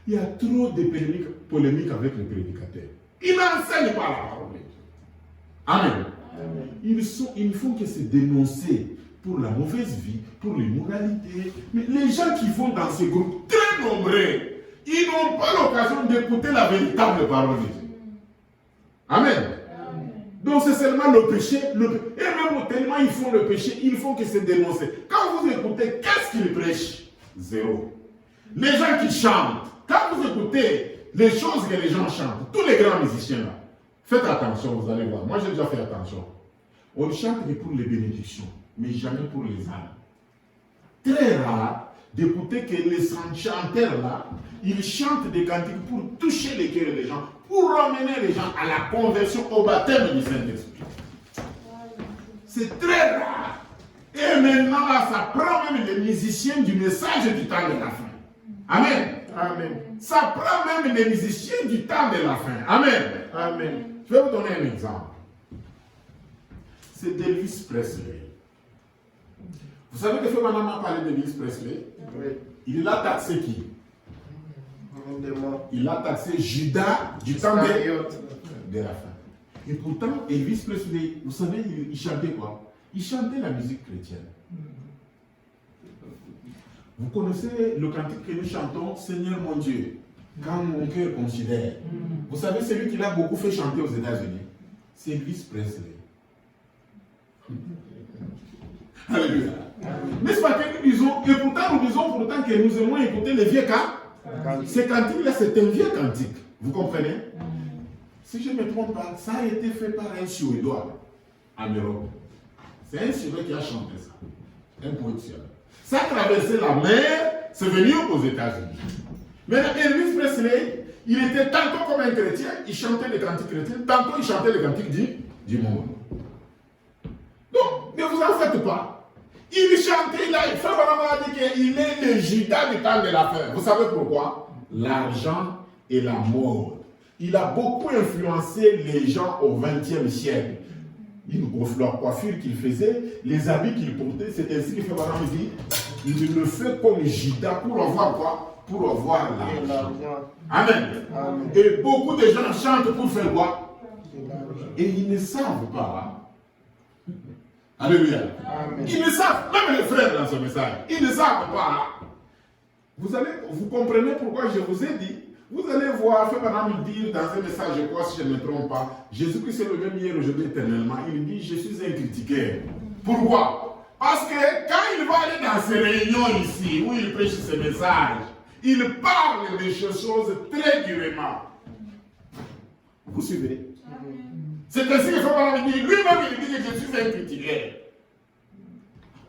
S1: Il y a trop de polémiques avec les prédicateurs. Ils n'enseignent pas la parole de Dieu. Amen.
S3: Amen.
S1: Ils ne font que se dénoncer pour la mauvaise vie, pour l'immoralité. Mais les gens qui vont dans ces groupes, très nombreux, ils n'ont pas l'occasion d'écouter la véritable parole de Dieu. Amen. Donc c'est seulement le péché. Et même tellement ils font le péché, ils font que se dénoncer. Quand vous écoutez, qu'est-ce qu'ils prêchent? Zéro. Les gens qui chantent, quand vous écoutez les choses que les gens chantent, tous les grands musiciens là, faites attention, vous allez voir. Moi j'ai déjà fait attention. On chante que pour les bénédictions, mais jamais pour les âmes. Très rare d'écouter que les chanteurs là, ils chantent des cantiques pour toucher les cœurs des gens, pour ramener les gens à la conversion au baptême du Saint-Esprit. C'est très rare. Et maintenant là, ça prend même les musiciens du message du temps de la fin. Amen.
S3: Amen.
S1: Ça prend même les musiciens du temps de la fin. Amen.
S3: Amen.
S1: Je vais vous donner un exemple. C'est d'Elvis Presley. Vous savez que Fébran m'a parlé d'Elvis Presley?
S3: Oui.
S1: Il a taxé qui?
S3: Un démon.
S1: Il a taxé Judas du temps
S3: Iscariote.
S1: de la fin. Et pourtant, Elvis Presley, vous savez, il chantait quoi? Il chantait la musique chrétienne. Vous connaissez le cantique que nous chantons, Seigneur mon Dieu, quand mon cœur considère. Vous savez, celui qui l'a beaucoup fait chanter aux États-Unis, c'est Elvis Presley. Alléluia. N'est-ce pas que nous disons, et pourtant nous disons pourtant que nous aimons écouter les vieux cantiques. Ces cantiques-là, c'est un vieux cantique. Vous comprenez? Si je ne me trompe pas, ça a été fait par un Suédois en Europe. C'est un Suédois qui a chanté ça. Un poète suédois. Ça a traversé la mer, c'est venu aux États-Unis. Maintenant, Elvis Presley, il était tantôt comme un chrétien, il chantait les cantiques chrétiens, tantôt il chantait les cantiques du monde. Donc, ne vous en faites pas. Il chantait, il fait vraiment dire qu'il est le Judas du temps de la fin. Vous savez pourquoi? L'argent et la mode. Il a beaucoup influencé les gens au XXe siècle. Leur coiffure qu'il faisait, les habits qu'il portait, c'est ainsi qu'il fait vraiment dire, il le fait comme Judas pour avoir quoi? Pour avoir l'argent. Amen.
S3: Amen.
S1: Et beaucoup de gens chantent pour faire quoi? Et ils ne savent pas. Alléluia.
S3: Amen.
S1: Ils ne savent, même les frères dans ce message, ils ne savent pas. Vous comprenez pourquoi je vous ai dit, Vous allez voir, Frère Branham dire dans un message, je crois, si je ne me trompe pas, Jésus-Christ est le même hier, aujourd'hui, éternellement. Il dit, je suis un critiqueur. Pourquoi? Parce que quand il va aller dans ces réunions ici, où il prêche ses messages, il parle de ces choses très durement. Vous suivez? C'est ainsi que Frère Branham dit, lui-même il dit que je suis un critiqueur.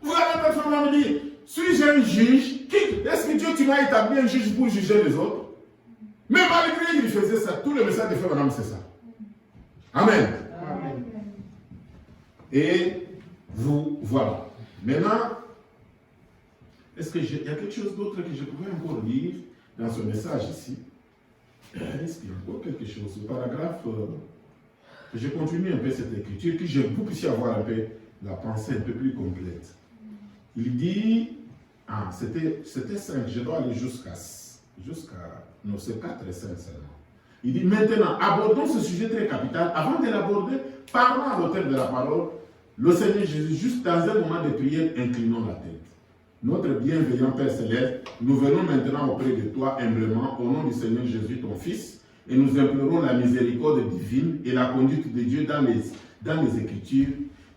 S1: Vous allez entendre Frère Branham dire, suis-je un juge? Est-ce que Dieu tu m'as établi un juge pour juger les autres? Mais malgré qu'il faisait ça, tout le message de Frère Branham c'est ça. Amen.
S3: Amen.
S1: Et vous voilà. Maintenant, est-ce qu'il y a quelque chose d'autre que je pouvais encore lire dans ce message ici? Est-ce qu'il y a encore quelque chose? Ce paragraphe, je continue un peu cette écriture, que je vous puissiez avoir un peu la pensée un peu plus complète. Il dit, c'était 5, je dois aller jusqu'à, non c'est 4 et 5 seulement. Il dit maintenant, abordons ce sujet très capital. Avant de l'aborder, parlons à l'auteur de la parole, le Seigneur Jésus, juste dans un moment de prière, inclinons la tête. Notre bienveillant Père Céleste, nous venons maintenant auprès de toi humblement, au nom du Seigneur Jésus, ton Fils, et nous implorons la miséricorde divine et la conduite de Dieu dans les Écritures.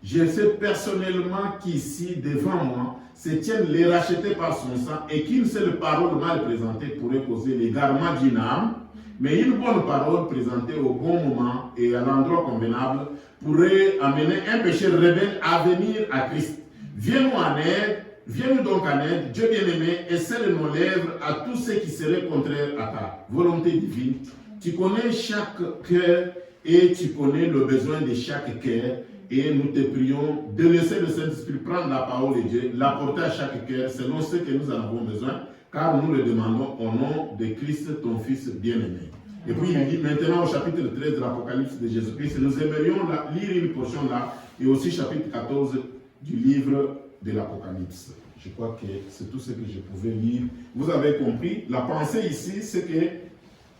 S1: Je sais personnellement qu'ici, devant moi, se tiennent les rachetés par son sang et qu'une seule parole mal présentée pourrait causer l'égarement d'une âme, mais une bonne parole présentée au bon moment et à l'endroit convenable pourrait amener un pécheur rebelle à venir à Christ. Viens-nous en aide, viens-nous donc en aide, Dieu bien-aimé, et scelle nos lèvres à tous ceux qui seraient contraires à ta volonté divine. Tu connais chaque cœur et tu connais le besoin de chaque cœur. Et nous te prions de laisser le Saint-Esprit prendre la parole de Dieu, l'apporter à chaque cœur selon ce que nous en avons besoin, car nous le demandons au nom de Christ, ton Fils bien-aimé. Et puis il dit maintenant au chapitre 13 de l'Apocalypse de Jésus-Christ, nous aimerions lire une portion là, et aussi chapitre 14 du livre de l'Apocalypse. Je crois que c'est tout ce que je pouvais lire. Vous avez compris, la pensée ici, c'est que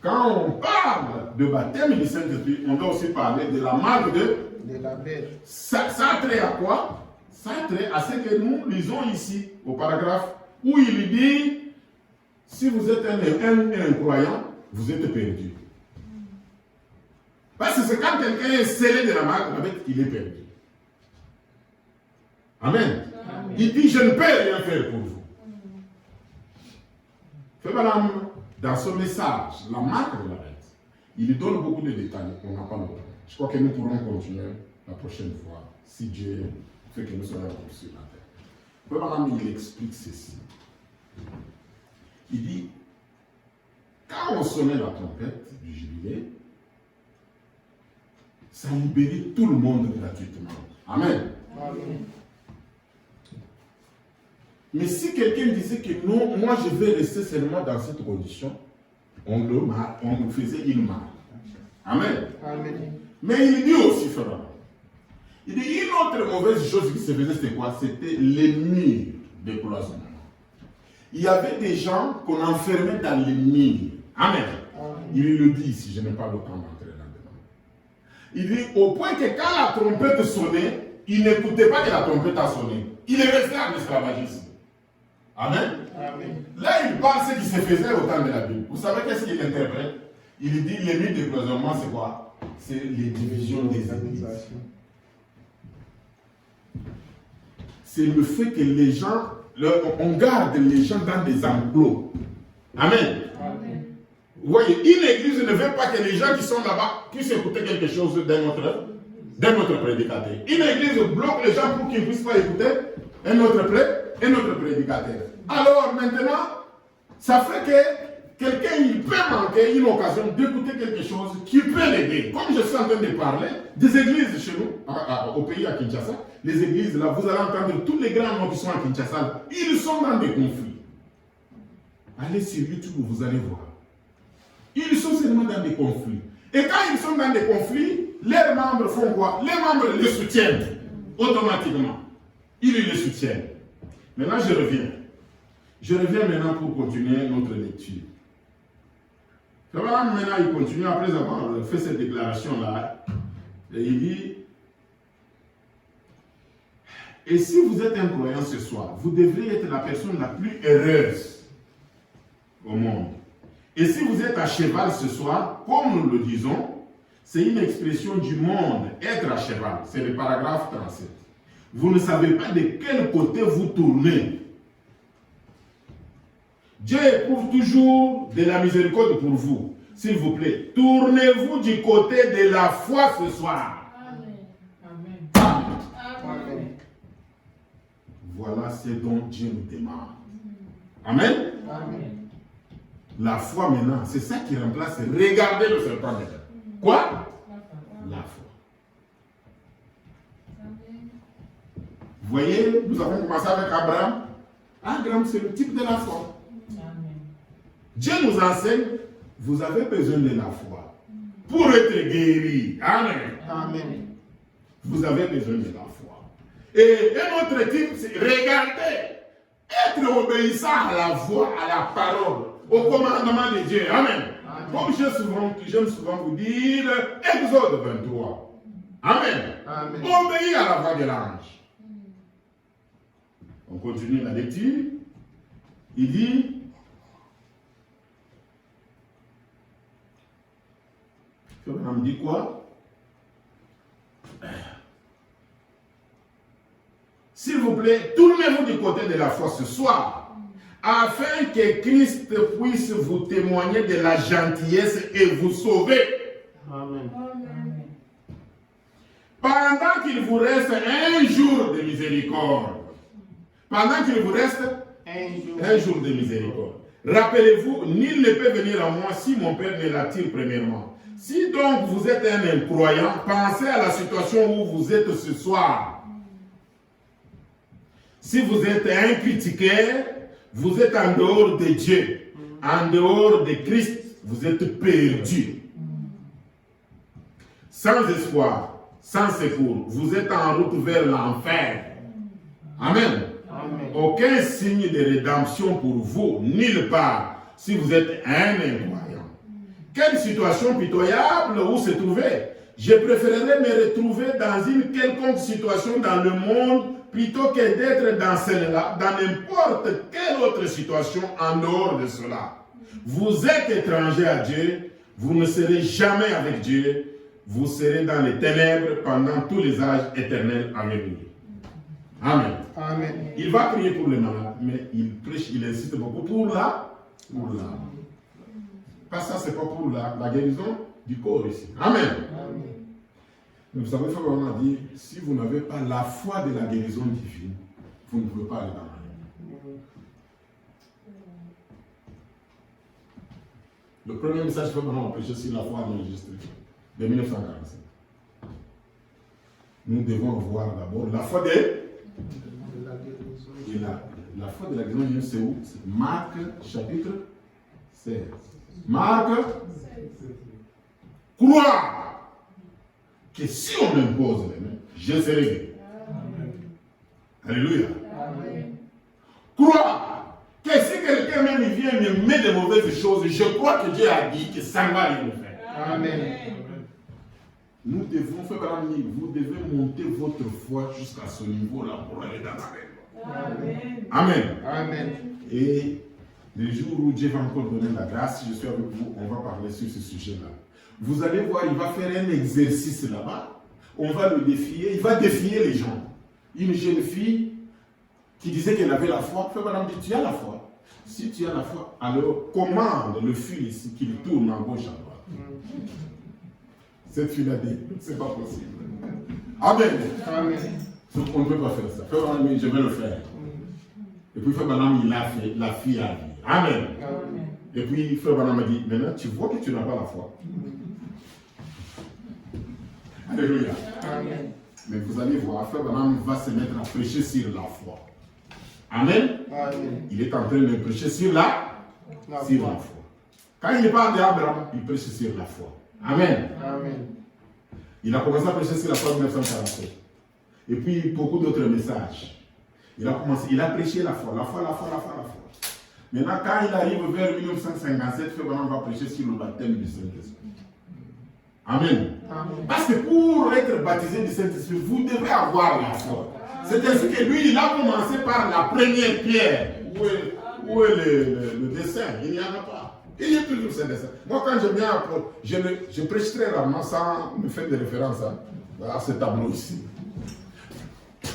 S1: quand on parle de baptême du Saint-Esprit, on doit aussi parler de la marque de
S3: la bête.
S1: Ça a trait à quoi? Ça a trait à ce que nous lisons ici, au paragraphe, où il dit, si vous êtes un croyant, vous êtes perdu. Parce que c'est quand quelqu'un est scellé de la marque, la bête, il est perdu. Amen. Amen. Il dit, je ne peux rien faire pour vous. Frère Branham, dans ce message, la marque de la bête, il donne beaucoup de détails, on n'a pas le temps. Je crois que nous pourrons continuer la prochaine fois, si Dieu fait que nous soyons encore sur la terre. Frère Branham, il explique ceci. Il dit, quand on sonnait la trompette du jubilé, ça libérait tout le monde gratuitement. Amen.
S3: Amen.
S1: Mais si quelqu'un disait que non, moi je vais rester seulement dans cette condition, on le faisait une marque. Amen.
S3: Amen.
S1: Mais il dit aussi, frère, il dit une autre mauvaise chose qui se faisait, c'était quoi? C'était les murs de cloisonnement. Il y avait des gens qu'on enfermait dans les murs. Amen.
S3: Amen.
S1: Il le dit ici, je n'ai pas le temps d'entrer là-dedans. Il dit au point que quand la trompette sonnait, il n'écoutait pas que la trompette a sonné. Il est resté en esclavagisme. Amen.
S3: Amen.
S1: Là, il parle de ce qui se faisait au temps de la Bible. Vous savez qu'est-ce qu'il interprète? Il dit les murs de cloisonnement, c'est quoi? C'est les divisions des églises. C'est le fait que les gens, on garde les gens dans des enclos. Amen.
S3: Amen.
S1: Vous voyez, une église ne veut pas que les gens qui sont là-bas puissent écouter quelque chose d'un autre prédicateur. Une église bloque les gens pour qu'ils ne puissent pas écouter un autre prédicateur. Alors maintenant, ça fait que quelqu'un il peut manquer une occasion d'écouter quelque chose qui peut l'aider. Comme je suis en train de parler des églises chez nous, au pays à Kinshasa, les églises là, vous allez entendre tous les grands noms qui sont à Kinshasa, ils sont dans des conflits. Allez sur YouTube, vous allez voir. Ils sont seulement dans des conflits. Et quand ils sont dans des conflits, leurs membres font quoi? Les membres les soutiennent automatiquement. Ils les soutiennent. Maintenant, je reviens. Je reviens maintenant pour continuer notre lecture. Maintenant, il continue après avoir fait cette déclaration-là. Et il dit, et si vous êtes un croyant ce soir, vous devriez être la personne la plus heureuse au monde. Et si vous êtes à cheval ce soir, comme nous le disons, c'est une expression du monde, être à cheval. C'est le paragraphe 37. Vous ne savez pas de quel côté vous tournez. Dieu éprouve toujours de la miséricorde pour vous. S'il vous plaît, tournez-vous du côté de la foi ce soir.
S5: Amen.
S1: Amen.
S5: Amen.
S1: Voilà ce dont Dieu nous demande. Amen.
S5: Amen.
S1: La foi maintenant, c'est ça qui remplace. Regardez le serpent maintenant. Quoi? La foi. Vous voyez, nous avons commencé avec Abraham. Abraham, c'est le type de la foi.
S5: Amen.
S1: Dieu nous enseigne, vous avez besoin de la foi pour être guéri. Amen.
S3: Amen.
S1: Vous avez besoin de la foi. Et un autre type, c'est regarder, être obéissant à la voix, à la parole, au commandement de Dieu. Amen. Comme j'aime souvent vous dire, Exode 23. Amen.
S3: Amen.
S1: Obéis à la voix de l'ange. On continue la lecture. Il dit, on me dit quoi? S'il vous plaît, tournez-vous du côté de la foi ce soir, afin que Christ puisse vous témoigner de la gentillesse et vous sauver.
S3: Amen.
S5: Amen.
S1: Pendant qu'il vous reste un jour de miséricorde. Pendant qu'il vous reste un jour de miséricorde. Rappelez-vous, nul ne peut venir à moi si mon Père ne l'attire premièrement. Si donc vous êtes un incroyant, pensez à la situation où vous êtes ce soir. Si vous êtes un critiqueur, vous êtes en dehors de Dieu, en dehors de Christ, vous êtes perdu. Sans espoir, sans secours, vous êtes en route vers l'enfer. Amen.
S3: Amen.
S1: Aucun signe de rédemption pour vous, nulle part, si vous êtes un incroyant. Quelle situation pitoyable où se trouver. Je préférerais me retrouver dans une quelconque situation dans le monde plutôt que d'être dans celle-là, dans n'importe quelle autre situation en dehors de cela. Vous êtes étranger à Dieu, vous ne serez jamais avec Dieu, vous serez dans les ténèbres pendant tous les âges éternels à venir. Amen.
S3: Amen.
S1: Il va prier pour les malades, mais il prêche, il insiste beaucoup pour la. Pas ça, c'est pas pour la guérison du corps ici. Amen. Mais vous savez, on a dit, si vous n'avez pas la foi de la guérison divine, vous ne pouvez pas aller dans la vie. Le premier message que nous avons prêché sur la foi enregistrée de 1945. Nous devons avoir d'abord la foi de. Et la foi de la guérison, c'est où? C'est Marc chapitre 16. Marc, croire que si on m'impose les mains, je serai guéri. Alléluia. Croire que si quelqu'un même vient me met de mauvaises choses, je crois que Dieu a dit que ça va aller le faire.
S3: Amen.
S1: Nous devons faire un niveau. Vous devez monter votre foi jusqu'à ce niveau-là pour aller dans la règle. Amen.
S3: Amen.
S1: Et le jour où Dieu va encore donner la grâce, si je suis avec vous, on va parler sur ce sujet-là. Vous allez voir, il va faire un exercice là-bas. On va le défier. Il va défier les gens. Une jeune fille qui disait qu'elle avait la foi. Madame dit, tu as la foi. Si tu as la foi, alors commande le fil ici qu'il tourne en gauche à droite. Cette fille a dit, c'est pas possible. Amen.
S3: Amen.
S1: Donc on ne peut pas faire ça. Madame, je vais le faire. Et puis Frère Branham, il a fait, la fille a dit. Amen.
S3: Amen.
S1: Et puis Frère Branham a dit, maintenant tu vois que tu n'as pas la foi. Alléluia.
S3: Amen.
S1: Mais vous allez voir, Frère Branham va se mettre à prêcher sur la foi. Amen.
S3: Amen.
S1: Il est en train de prêcher sur la foi. Quand il parle d'Abraham, il prêche sur la foi. Amen.
S3: Amen.
S1: Il a commencé à prêcher sur la foi en 1947. Et puis beaucoup d'autres messages. Il a prêché la foi. Maintenant, quand il arrive vers 1957, Frère Branham va prêcher sur le baptême du Saint-Esprit. Amen.
S3: Amen.
S1: Parce que pour être baptisé du Saint-Esprit, vous devez avoir la foi. C'est ainsi que lui, il a commencé par la première pierre. Où est le dessin? Il n'y en a pas.
S2: Il y a toujours ce dessin. Moi, quand je viens, je prêche très rarement sans me faire de référence à ce tableau ici.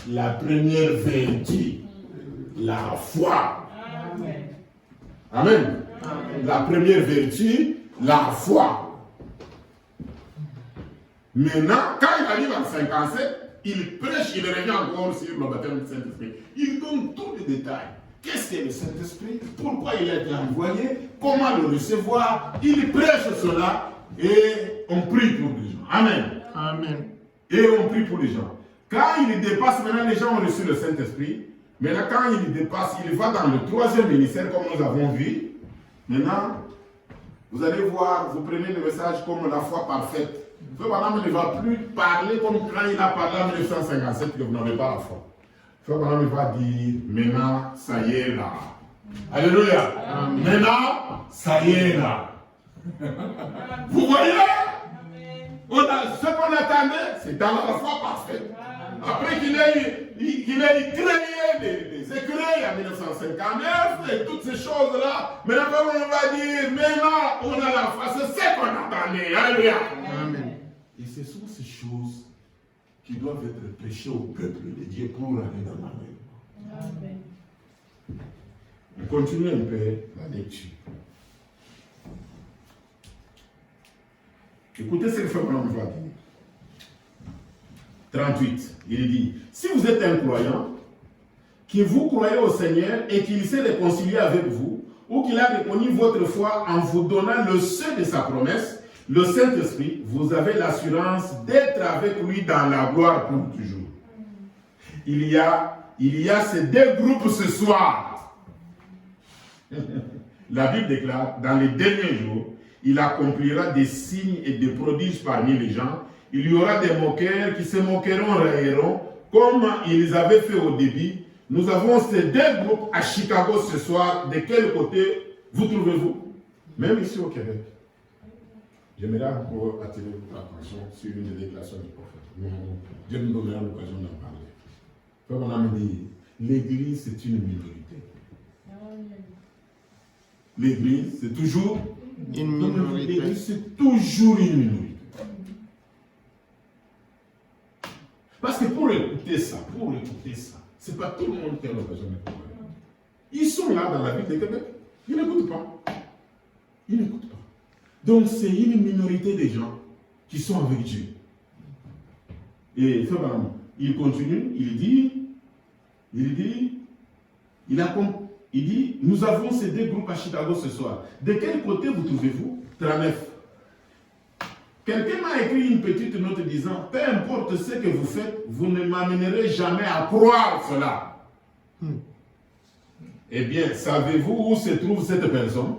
S2: La première vertu, la foi.
S5: Amen.
S2: Amen. La première vertu, la foi. Maintenant, quand il arrive en 57, il prêche, il revient encore sur le baptême du Saint-Esprit. Il donne tous les détails. Qu'est-ce que le Saint-Esprit? Pourquoi il a été envoyé? Comment le recevoir? Il prêche cela et on prie pour les gens. Amen.
S3: Amen.
S2: Et on prie pour les gens. Quand il dépasse, maintenant les gens ont reçu le Saint-Esprit. Maintenant, quand il dépasse, il va dans le troisième ministère, comme nous avons vu. Maintenant, vous allez voir, vous prenez le message comme la foi parfaite. Frère Branham ne va plus parler comme quand il a parlé en 1957 que vous n'avez pas la foi. Frère Branham va dire, maintenant, ça y est là. Alléluia.
S3: Amen.
S2: Maintenant, ça y est là. Vous voyez? Ce qu'on attendait, c'est dans la foi parfaite. Après qu'il ait créé des écureuils en 1959 et toutes ces choses-là, maintenant on va dire, maintenant on a la foi, c'est ce qu'on attendait. Alléluia.
S3: Amen.
S2: Et ce sont ces choses qui doivent être prêchées au peuple de Dieu pour aller dans la main.
S5: Amen.
S2: On continue un peu la lecture. Écoutez ce que Frère Branham va dire. 38, il dit, si vous êtes un croyant, que vous croyez au Seigneur et qu'il s'est réconcilié avec vous, ou qu'il a reconnu votre foi en vous donnant le seul de sa promesse, le Saint-Esprit, vous avez l'assurance d'être avec lui dans la gloire pour toujours. Il y a ces deux groupes ce soir. La Bible déclare, dans les derniers jours, il accomplira des signes et des prodiges parmi les gens. Il y aura des moqueurs qui se moqueront, railleront, comme ils avaient fait au début. Nous avons ces deux groupes à Chicago ce soir. De quel côté vous trouvez-vous? Même ici au Québec. J'aimerais encore attirer votre attention sur une des déclarations du prophète. Dieu nous donnera l'occasion d'en parler. Comme on a dit, l'Église c'est une minorité. L'Église c'est toujours
S3: Une minorité.
S2: L'Église c'est toujours une minorité. Parce que pour écouter ça, c'est pas tout le monde qui a l'occasion d'écouter. Ils sont là dans la ville de Québec, ils n'écoutent pas. Ils n'écoutent pas. Donc c'est une minorité de gens qui sont avec Dieu. Et il continue, il dit, nous avons ces deux groupes à Chicago ce soir. De quel côté vous trouvez-vous? 39. Quelqu'un m'a écrit une petite note disant, peu importe ce que vous faites, vous ne m'amènerez jamais à croire cela. Eh bien, savez-vous où se trouve cette personne?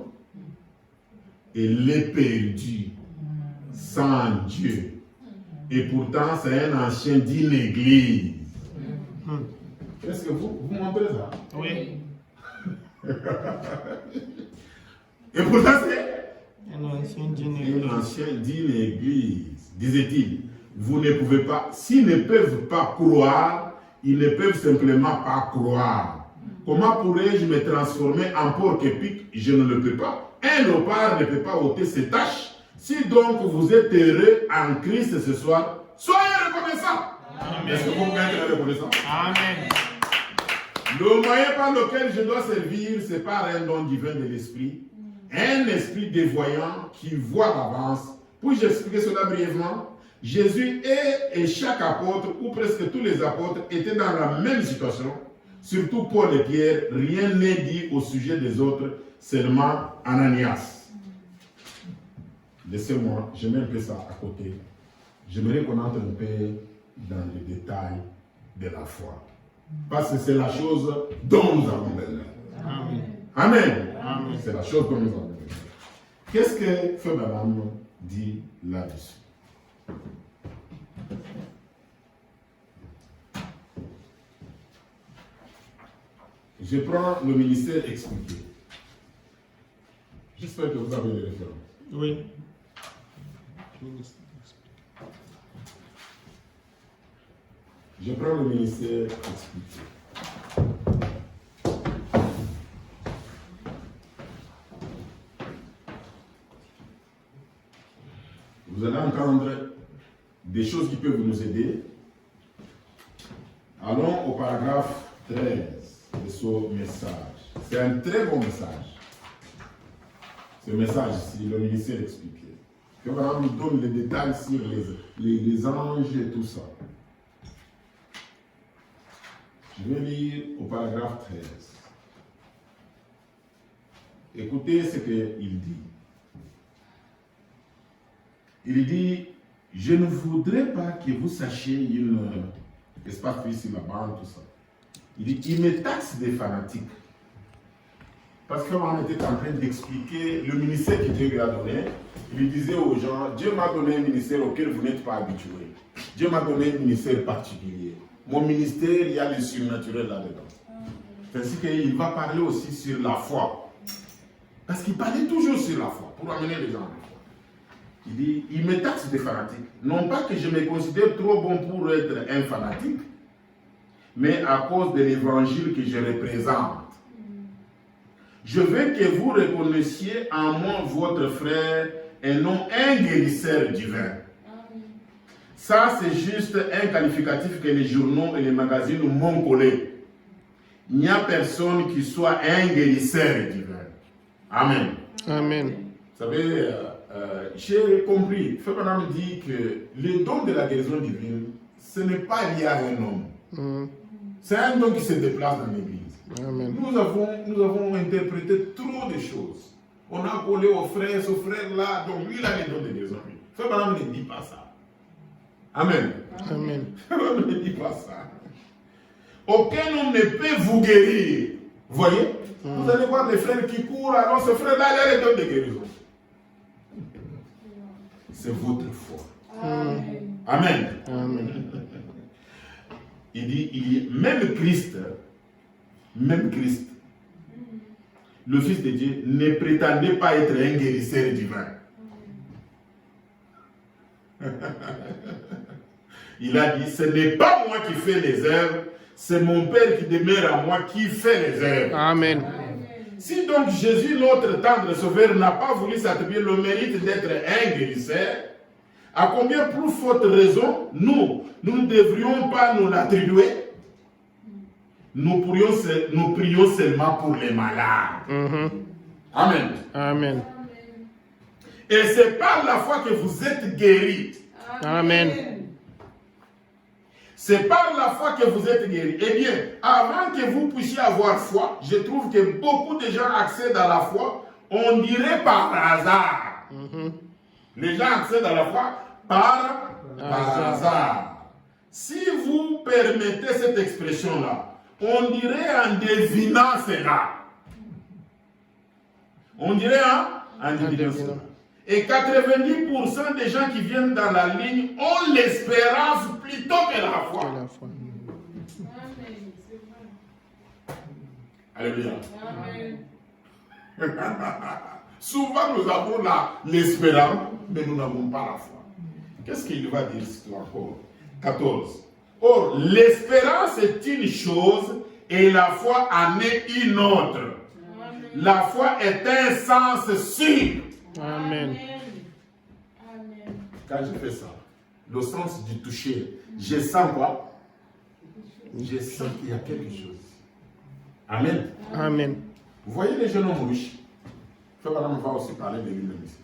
S2: Elle est perdue, sans Dieu. Et pourtant, c'est un ancien d'une église. Est-ce que vous montrez ça?
S3: Oui.
S2: Et pourtant, c'est
S3: Un ancien d'une
S2: un
S3: église.
S2: ancien d'une église. Disait-il, vous ne pouvez pas, s'ils ne peuvent pas croire, ils ne peuvent simplement pas croire. Comment pourrais-je me transformer en porc épic? Je ne le peux pas. Un léopard ne peut pas ôter ses taches. Si donc vous êtes heureux en Christ ce soir, soyez reconnaissants. Est-ce que vous pouvez être reconnaissants?
S3: Amen.
S2: Le moyen par lequel je dois servir, c'est par un don divin de l'esprit. Un esprit dévoyant qui voit d'avance. Puis-je expliquer cela brièvement? Jésus et chaque apôtre, ou presque tous les apôtres, étaient dans la même situation. Surtout Paul et Pierre, rien n'est dit au sujet des autres, seulement Ananias. Laissez-moi, je mets un peu ça à côté. J'aimerais qu'on entre un peu dans les détails de la foi. Parce que c'est la chose dont nous avons besoin.
S3: Amen.
S2: Amen.
S3: Amen.
S2: C'est la chose dont nous avons besoin. Qu'est-ce que Frère Branham dit là-dessus? Je prends le ministère expliqué. J'espère que vous avez les références.
S3: Oui.
S2: Je prends le ministère expliqué.
S1: Vous allez entendre des choses qui peuvent nous aider. Allons au paragraphe 13 de ce message. C'est un très bon message. Ce message ici, le ministère expliqué. Que voilà, nous donne les détails sur les anges et tout ça. Je vais lire au paragraphe 13. Écoutez ce qu'il dit. Il dit, je ne voudrais pas que vous sachiez une espace sur la bande, tout ça. Il dit, il me taxe des fanatiques. Parce qu'on était en train d'expliquer le ministère que Dieu lui a donné. Il lui disait aux gens, Dieu m'a donné un ministère auquel vous n'êtes pas habitués. Dieu m'a donné un ministère particulier. Mon ministère, il y a le surnaturel là-dedans. C'est ainsi qu'il va parler aussi sur la foi. Parce qu'il parlait toujours sur la foi, pour amener les gens à la foi. Il dit, il me taxe des fanatiques. Non pas que je me considère trop bon pour être un fanatique, mais à cause de l'évangile que je représente. Je veux que vous reconnaissiez en moi votre frère et non un guérisseur divin. Ça, c'est juste un qualificatif que les journaux et les magazines m'ont collé. Il n'y a personne qui soit un guérisseur divin. Amen.
S3: Amen.
S1: Vous savez, j'ai compris. Fabien dit que le don de la guérison divine, ce n'est pas lié à un homme. C'est un don qui se déplace dans l'église.
S3: Amen.
S1: Nous avons interprété trop de choses. On a collé au frère, ce frère-là, donc lui, il a les dons de guérison. Fabien ne dit pas ça. Amen.
S3: Amen.
S1: Fabien ne dit pas ça. Aucun homme ne peut vous guérir. Vous voyez? Vous allez voir les frères qui courent, alors ce frère-là, il a les dons de guérison. C'est votre foi.
S5: Amen.
S1: Amen.
S3: Amen.
S1: Il dit, même Christ, le Fils de Dieu, ne prétendait pas être un guérisseur divin. Il a dit, ce n'est pas moi qui fais les œuvres, c'est mon Père qui demeure en moi qui fait les œuvres.
S3: Amen.
S1: Si donc Jésus, notre tendre sauveur, n'a pas voulu s'attribuer le mérite d'être un guérisseur, à combien plus forte raison, nous ne devrions pas nous l'attribuer? Nous prions seulement pour les malades. Amen.
S3: Amen.
S1: Et c'est par la foi que vous êtes guéris.
S3: Amen.
S1: C'est par la foi que vous êtes guéris. Eh bien, avant que vous puissiez avoir foi, je trouve que beaucoup de gens accèdent à la foi, on dirait par hasard. Les gens accèdent à la foi par hasard. Si vous permettez cette expression-là, on dirait en devinant cela. On dirait en devinant cela. Et 90% des gens qui viennent dans la ligne ont l'espérance plutôt que la foi.
S3: Que la foi.
S1: Alléluia.
S5: Amen.
S1: Souvent nous avons l'espérance, mais nous n'avons pas la foi. Qu'est-ce qu'il va dire ici encore? 14. Or, l'espérance est une chose et la foi en est une autre. La foi est un sens sûr.
S3: Amen.
S1: Quand je fais ça, le sens du toucher, je sens quoi? Je sens qu'il y a quelque chose. Amen.
S3: Amen.
S1: Vous voyez les jeunes hommes riches? On va aussi parler de lui-même ici.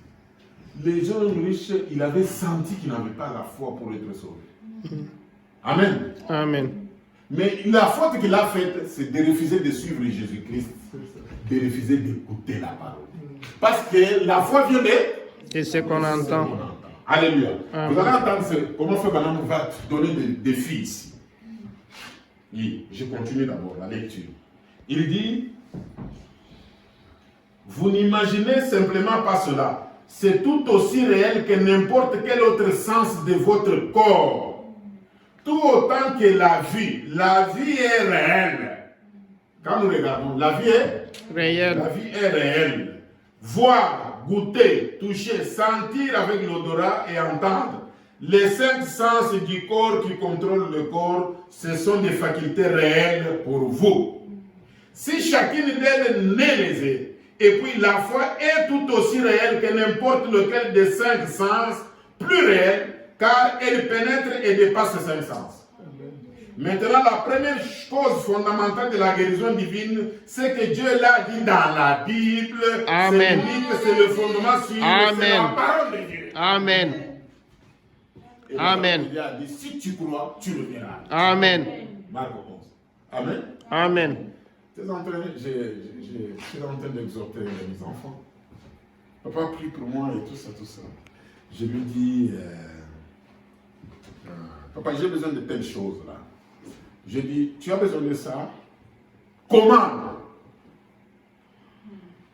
S1: Les jeunes hommes riches, il avait senti qu'il n'avait pas la foi pour être sauvé. Amen.
S3: Amen.
S1: Mais la faute qu'il a faite, c'est de refuser de suivre Jésus-Christ, de refuser d'écouter la parole. Parce que la foi vient de...
S3: Et ce qu'on entend.
S1: Alléluia.
S3: Amen.
S1: Vous allez entendre comment Frère Branham va donner des défis ici. Oui, je continue d'abord la lecture. Il dit, vous n'imaginez simplement pas cela. C'est tout aussi réel que n'importe quel autre sens de votre corps. Tout autant que la vie est réelle. Quand nous regardons, la vie est
S3: Réel.
S1: La vie est réelle. Voir, goûter, toucher, sentir avec l'odorat et entendre. Les 5 sens du corps qui contrôlent le corps, ce sont des facultés réelles pour vous. Si chacune d'elles n'est lésée, et puis la foi est tout aussi réelle que n'importe lequel des 5 sens, plus réelle, car elle pénètre et dépasse ses 5 sens. Maintenant, la première cause fondamentale de la guérison divine, c'est que Dieu l'a dit dans la Bible.
S3: Amen.
S1: C'est le fondement sur
S3: Amen.
S1: c'est la parole de Dieu.
S3: Amen.
S1: Et
S3: Amen.
S1: Il a dit, si tu crois, tu le verras.
S3: Amen.
S1: Marc 11. Amen.
S3: Amen.
S1: Je suis en train d'exhorter mes enfants. Papa prie pour moi et tout ça, tout ça. Je lui dis, papa, j'ai besoin de telles choses là. Je dis, tu as besoin de ça? Commande.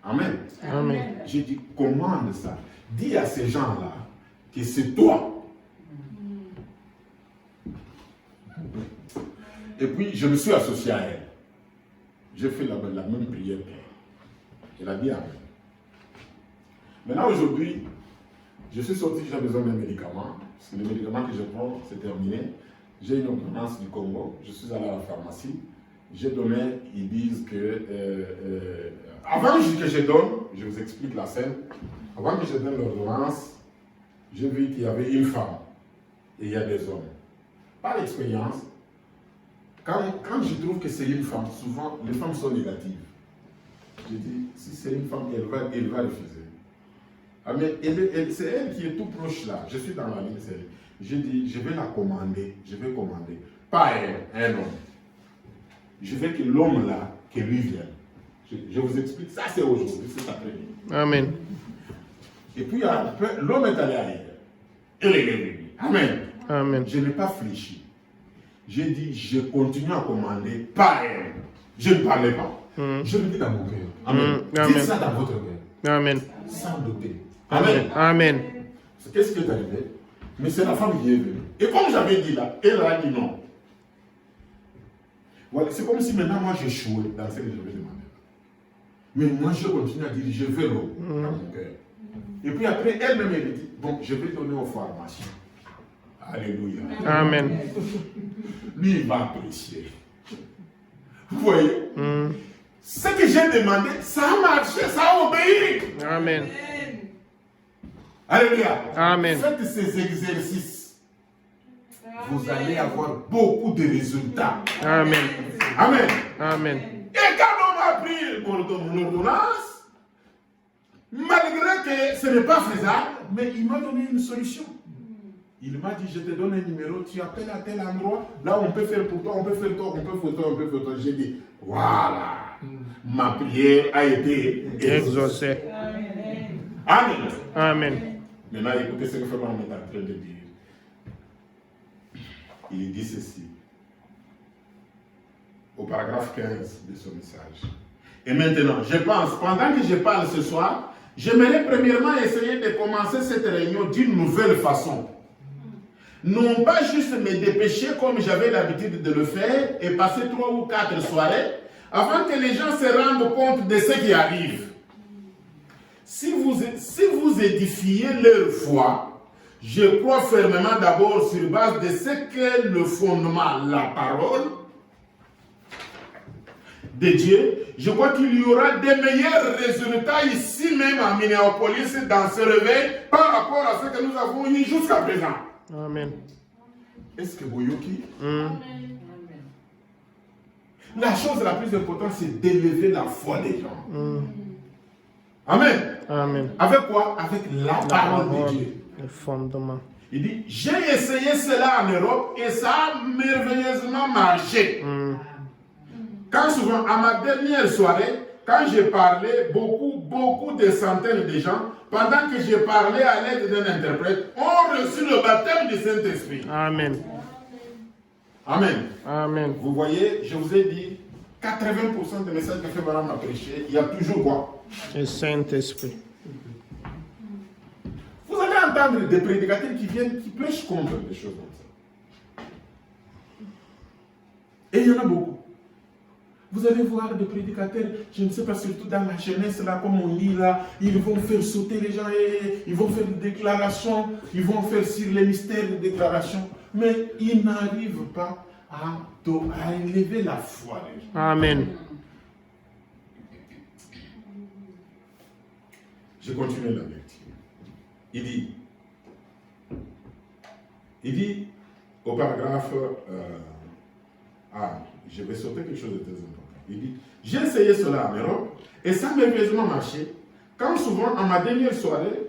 S1: Amen.
S3: Amen.
S1: J'ai dit, commande ça. Dis à ces gens-là que c'est toi. Et puis, je me suis associé à elle. J'ai fait la même prière qu'elle. Elle a dit Amen. Maintenant, aujourd'hui, je suis sorti, j'ai besoin d'un médicament. Parce que les médicaments que je prends, c'est terminé. J'ai une ordonnance du Congo. Je suis allé à la pharmacie. J'ai donné, ils disent que... avant que je donne, je vous explique la scène. Avant que je donne l'ordonnance, j'ai vu qu'il y avait une femme. Et il y a des hommes. Par expérience, quand je trouve que c'est une femme, souvent, les femmes sont négatives. Je dis, si c'est une femme, elle va refuser. Ah, mais c'est elle qui est tout proche là. Je suis dans la ligne. Je dis, je vais la commander. Je vais commander. Pas elle, un homme. Je veux que l'homme là, que lui vienne. Je vous explique. Ça, c'est aujourd'hui, c'est après-midi.
S3: Amen.
S1: Et puis, après, l'homme est allé ailleurs. Elle est venue. Amen.
S3: Amen.
S1: Je n'ai pas fléchi. J'ai dit, je continue à commander, pas elle. Je ne parlais pas. Je le dis dans mon cœur. Amen. Dites ça dans votre cœur.
S3: Amen.
S1: Sans douter. Amen.
S3: Amen.
S1: Qu'est-ce qui est arrivé? Mais c'est la femme qui est venue. Et comme j'avais dit là, elle a dit non. Voilà, c'est comme si maintenant moi j'échouais dans ce que je vais demander. Mais moi je continue à dire, je vais l'eau dans mon cœur. Et puis après, elle-même elle dit, bon, je vais donner au pharmacien. Alléluia.
S3: Amen.
S1: Lui, il va apprécier. Vous voyez? Ce que j'ai demandé, ça a marché, ça a obéi.
S3: Amen.
S1: Alléluia.
S3: Amen.
S1: Faites ces exercices. Vous allez avoir beaucoup de résultats.
S3: Amen.
S1: Amen.
S3: Amen.
S1: Et quand on a pris l'ordonnance, malgré que ce n'est pas faisable, mais il m'a donné une solution. Il m'a dit, je te donne un numéro, tu appelles à tel endroit, là on peut faire pour toi, on peut faire toi, on peut faire toi, on peut faire toi. J'ai dit, voilà, ma prière a été exaucée. Amen.
S3: Amen.
S1: Maintenant, écoutez ce que Fernand est en train de dire. Il dit ceci, au paragraphe 15 de son message. Et maintenant, je pense, pendant que je parle ce soir, j'aimerais premièrement essayer de commencer cette réunion d'une nouvelle façon. Non pas juste me dépêcher comme j'avais l'habitude de le faire et passer 3 ou 4 soirées avant que les gens se rendent compte de ce qui arrive. Si vous édifiez leur foi, je crois fermement d'abord sur base de ce qu'est le fondement, la parole de Dieu. Je crois qu'il y aura des meilleurs résultats ici même à Minneapolis dans ce réveil par rapport à ce que nous avons eu jusqu'à présent.
S3: Amen.
S1: Est-ce que vous yoki? La chose la plus importante, c'est d'élever la foi des gens. Amen.
S3: Amen.
S1: Avec quoi? Avec la parole de Dieu.
S3: Le fondement.
S1: Il dit, j'ai essayé cela en Europe et ça a merveilleusement marché. Quand souvent, à ma dernière soirée, quand j'ai parlé, beaucoup de centaines de gens, pendant que j'ai parlé à l'aide d'un interprète, ont reçu le baptême du Saint-Esprit.
S3: Amen.
S1: Amen.
S3: Amen.
S1: Vous voyez, je vous ai dit, 80% des messages que Fébaram a prêché, il y a toujours quoi?
S3: Le Saint-Esprit.
S1: Vous allez entendre des prédicateurs qui viennent, qui prêchent contre des choses comme ça. Et il y en a beaucoup. Vous allez voir des prédicateurs, je ne sais pas, surtout dans la jeunesse, là, comme on lit là, ils vont faire sauter les gens, et ils vont faire des déclarations, ils vont faire sur les mystères de déclarations, mais ils n'arrivent pas à élever la foi des gens.
S3: Amen.
S1: Je continue la lecture. Il dit, Il dit au paragraphe... je vais sauter quelque chose de très important. Il dit, j'ai essayé cela en Europe et ça a merveilleusement marché. Quand souvent, à ma dernière soirée,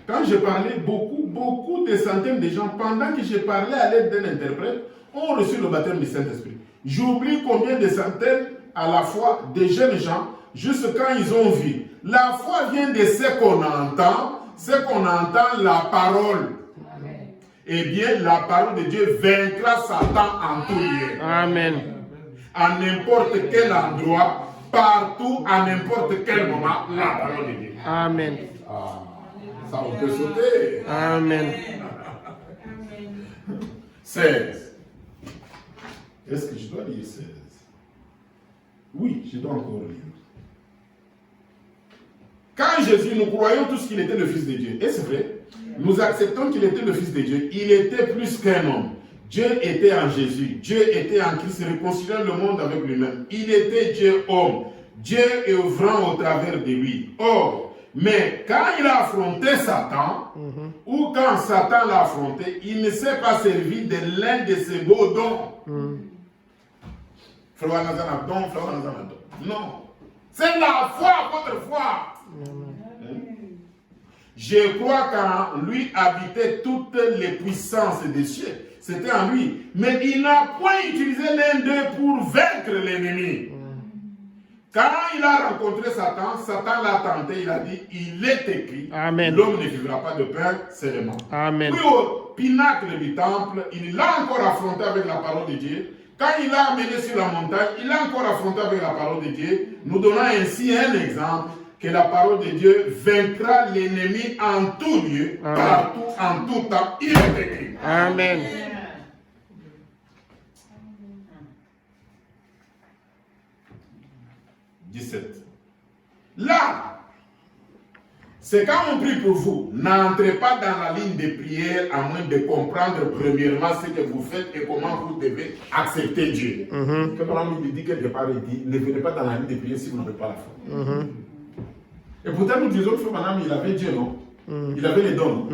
S1: quand je parlais, beaucoup de centaines de gens, pendant que je parlais à l'aide d'un interprète, ont reçu le baptême du Saint-Esprit. J'oublie combien de centaines à la fois de jeunes gens, juste quand ils ont vu. La foi vient de ce qu'on entend la parole. Eh bien, la parole de Dieu vaincra Satan en tout lieu.
S3: Amen.
S1: À n'importe quel endroit, partout, à n'importe quel moment, la parole de Dieu.
S3: Amen.
S1: Ça, on peut sauter.
S3: Amen.
S1: 16. Est-ce que je dois lire 16? Oui, je dois encore lire. Quand Jésus, nous croyons tous qu'il était le Fils de Dieu. Et c'est vrai. Nous acceptons qu'il était le Fils de Dieu. Il était plus qu'un homme. Dieu était en Jésus. Dieu était en Christ, réconciliant le monde avec lui-même. Il était Dieu homme. Dieu œuvrant au travers de lui. Or, mais quand il a affronté Satan, ou quand Satan l'a affronté, il ne s'est pas servi de l'un de ses beaux dons. Frère Nazanadon, frère Nazanadon. Non. C'est la foi, votre foi. Je crois qu'en lui habitaient toutes les puissances des cieux. C'était en lui. Mais il n'a point utilisé l'un d'eux pour vaincre l'ennemi. Quand il a rencontré Satan, Satan l'a tenté, il a dit, il est écrit, l'homme ne vivra pas de pain seulement.
S3: Amen.
S1: Puis au pinacle du temple, il l'a encore affronté avec la parole de Dieu. Quand il l'a amené sur la montagne, il l'a encore affronté avec la parole de Dieu, nous donnant ainsi un exemple que la parole de Dieu vaincra l'ennemi en tout lieu, partout, en tout temps. Il est écrit.
S3: Amen.
S1: Là, c'est quand on prie pour vous, n'entrez pas dans la ligne de prière à moins de comprendre premièrement ce que vous faites et comment vous devez accepter Dieu. Comme il dit quelque part, il dit, ne venez pas dans la ligne de prière si vous n'avez pas la foi. Et pourtant, nous disons que madame, il avait Dieu, non? Il avait les dons.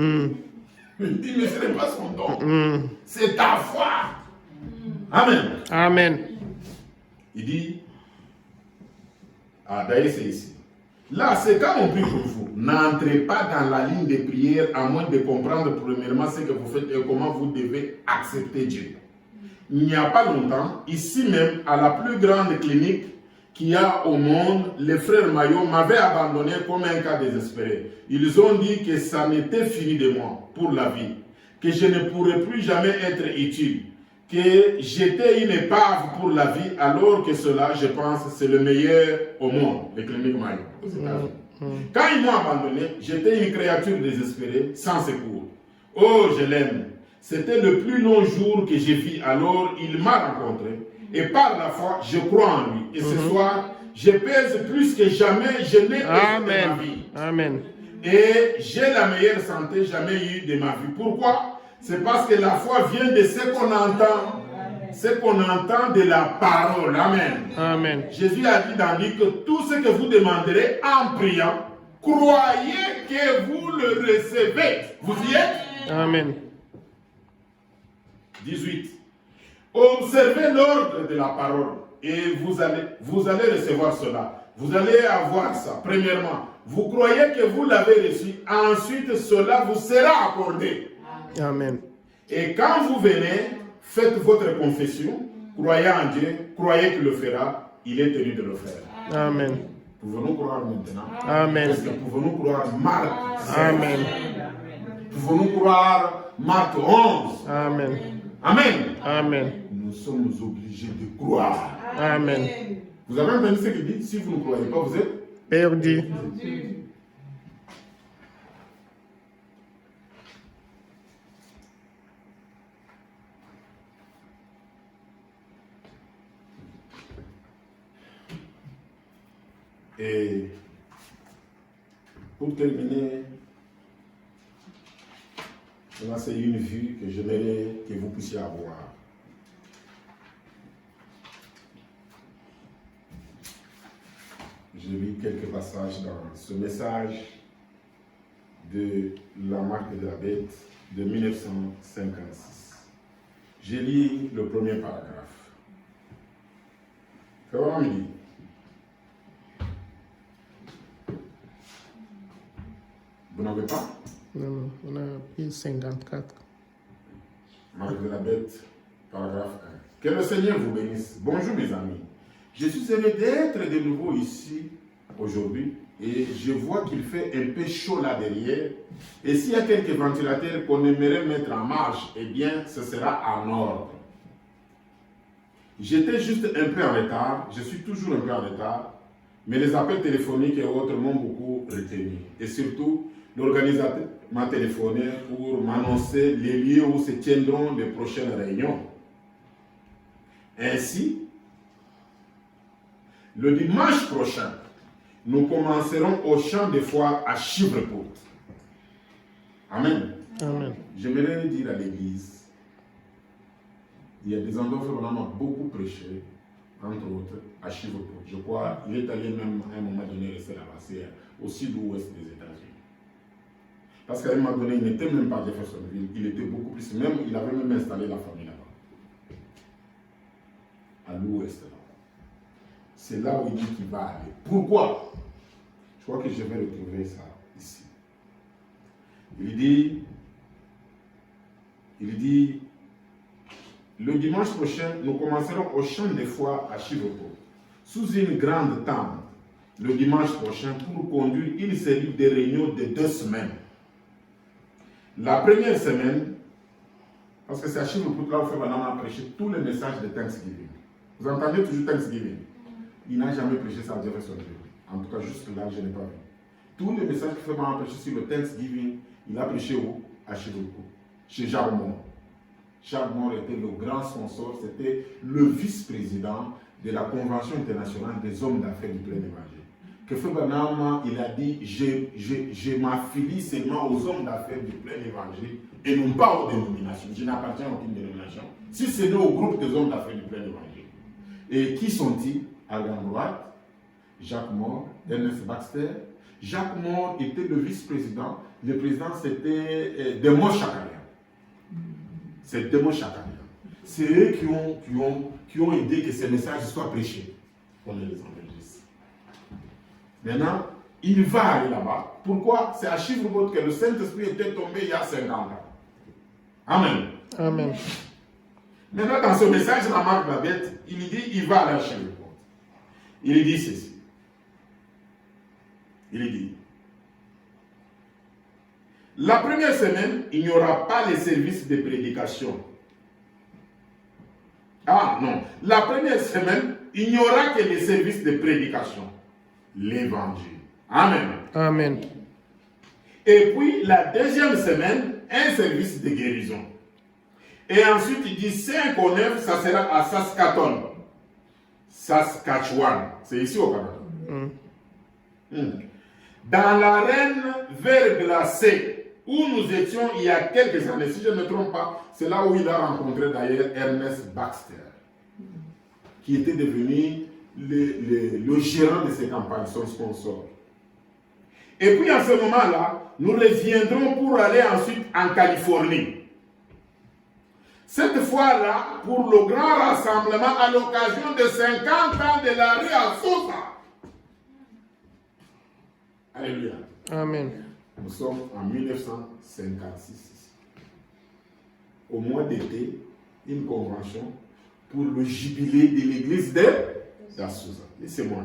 S1: Il dit, mais ce n'est pas son don. C'est ta foi. Amen.
S3: Amen.
S1: Il dit, d'ailleurs c'est ici. Là, c'est quand on prie pour vous. N'entrez pas dans la ligne de prière à moins de comprendre premièrement ce que vous faites et comment vous devez accepter Dieu. Il n'y a pas longtemps, ici même, à la plus grande clinique qu'il y a au monde, les frères Maillot m'avaient abandonné comme un cas désespéré. Ils ont dit que ça n'était fini de moi pour la vie, que je ne pourrais plus jamais être utile, que j'étais une épave pour la vie, alors que cela, je pense, c'est le meilleur au monde, les cliniques Maillot. Quand ils m'ont abandonné, j'étais une créature désespérée, sans secours. Oh, je l'aime. C'était le plus long jour que j'ai vu. Alors, il m'a rencontré. Et par la foi, je crois en lui. Et ce soir, je pèse plus que jamais. Je n'ai pas de ma vie.
S3: Amen.
S1: Et j'ai la meilleure santé jamais eue de ma vie. Pourquoi? C'est parce que la foi vient de ce qu'on entend. Ce qu'on entend de la parole. Amen.
S3: Amen.
S1: Jésus a dit dans lui que tout ce que vous demanderez en priant, croyez que vous le recevez. Vous y êtes?
S3: Amen.
S1: 18. Observez l'ordre de la parole et vous allez recevoir cela. Vous allez avoir ça. Premièrement, vous croyez que vous l'avez reçu. Ensuite, cela vous sera accordé.
S3: Amen.
S1: Et quand vous venez, faites votre confession. Croyez en Dieu. Croyez qu'il le fera. Il est tenu de le faire.
S3: Amen.
S1: Pouvons-nous croire maintenant?
S3: Amen.
S1: Est-ce que pouvons-nous croire Marc 16?
S3: Amen.
S1: Pouvons-nous croire Marc 11?
S3: Amen.
S1: Amen.
S3: Amen.
S1: Nous sommes obligés de croire.
S3: Amen.
S1: Vous avez entendu ce qu'il dit? Si vous ne croyez pas, vous êtes
S3: Perdu.
S1: Et pour terminer, là c'est une vue que j'aimerais que vous puissiez avoir. Je lis quelques passages dans ce message
S2: de la marque de la bête de 1956. J'ai lu le premier paragraphe. Frère Amidi. Vous n'avez pas?
S3: Non, on a pris 54.
S2: Marque de la bête, paragraphe 1. Que le Seigneur vous bénisse. Bonjour mes amis. Je suis heureux d'être de nouveau ici aujourd'hui et je vois qu'il fait un peu chaud là derrière. Et s'il y a quelques ventilateurs qu'on aimerait mettre en marche, eh bien ce sera en ordre. J'étais juste un peu en retard, je suis toujours un peu en retard, mais les appels téléphoniques et autres m'ont beaucoup retenu. Et surtout, l'organisateur m'a téléphoné pour m'annoncer les lieux où se tiendront les prochaines réunions. Ainsi, le dimanche prochain, nous commencerons au champ de foire à Chivrecourt. Amen.
S3: Amen.
S2: J'aimerais dire à l'église, il y a des endroits où on a beaucoup prêché, entre autres à Chivrecourt. Je crois qu'il est allé même à un moment donné rester là-bas, c'est au sud-ouest des États-Unis. Parce qu'à un moment donné, il n'était même pas à Jeffersonville, il était beaucoup plus, même, il avait même installé la famille là-bas. À l'ouest là. C'est là où il dit qu'il va aller. Pourquoi? Je crois que je vais retrouver ça ici. Il dit, le dimanche prochain, nous commencerons au champ des foires à Chivrecourt, sous une grande tente, le dimanche prochain, pour conduire une série de réunions de 2 semaines. La première semaine, parce que c'est à Chivrecourt là où Frère Branham a prêché tous les messages de Thanksgiving. Vous entendez toujours Thanksgiving? Il n'a jamais prêché ça à Jeffersonville. En tout cas, jusque là, je n'ai pas vu. Tous les messages que Frère Branham a prêché sur le Thanksgiving, il a prêché où? À Chivrecourt, chez Jacques Moore. Jacques Moore était le grand sponsor, c'était le vice-président de la Convention internationale des hommes d'affaires du plein évangile. Que Frère Branham, il a dit, je m'affilie seulement aux hommes d'affaires du plein évangile et non pas aux dénominations. Je n'appartiens à aucune dénomination. Si c'est nous au groupe des hommes d'affaires du plein évangile. Et qui sont-ils? Abraham Wright, Jacques Moore, Ernest Baxter. Jacques Moore était le vice-président. Le président, c'était Demo Chakarian. C'est Demo Chakarian. C'est eux qui ont aidé que ces messages soient prêchés. On les enregistre. Maintenant, il va aller là-bas. Pourquoi? C'est à Chivrecourt que le Saint-Esprit était tombé il y a 50 ans. Amen.
S3: Amen.
S2: Maintenant, dans ce message, la marque de la bête, il dit, il va aller à Chivrecourt. Il dit ceci. Il dit, la première semaine, il n'y aura pas les services de prédication. Ah non, la première semaine, il n'y aura que les services de prédication. L'évangile. Amen.
S3: Amen.
S2: Et puis, la deuxième semaine, un service de guérison. Et ensuite, il dit 5 au 9, ça sera à Saskatchewan. C'est ici au Canada. Dans l'arène vert glacé où nous étions il y a quelques années, si je ne me trompe pas, c'est là où il a rencontré d'ailleurs Ernest Baxter, qui était devenu le gérant de ces campagnes, son sponsor. Et puis en ce moment-là, nous reviendrons pour aller ensuite en Californie. Cette fois-là, pour le grand rassemblement à l'occasion de 50 ans de la rue Azusa. Alléluia.
S3: Amen.
S2: Nous sommes en 1956. Au mois d'été, une convention pour le jubilé de l'église d'Azusa. Laissez-moi.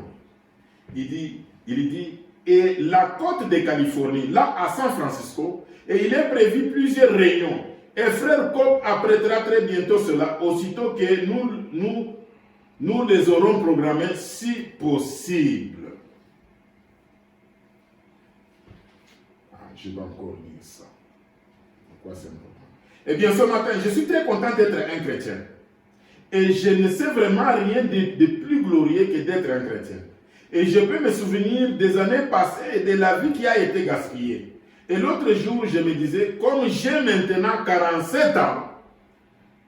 S2: Il dit, et la côte de Californie, là à San Francisco, et il est prévu plusieurs réunions. Et frère Cobb apprêtera très bientôt cela, aussitôt que nous les aurons programmés si possible. Je vais encore lire ça. Pourquoi c'est important? Eh bien, ce matin, je suis très content d'être un chrétien. Et je ne sais vraiment rien de plus glorieux que d'être un chrétien. Et je peux me souvenir des années passées et de la vie qui a été gaspillée. Et l'autre jour, je me disais, comme j'ai maintenant 47 ans,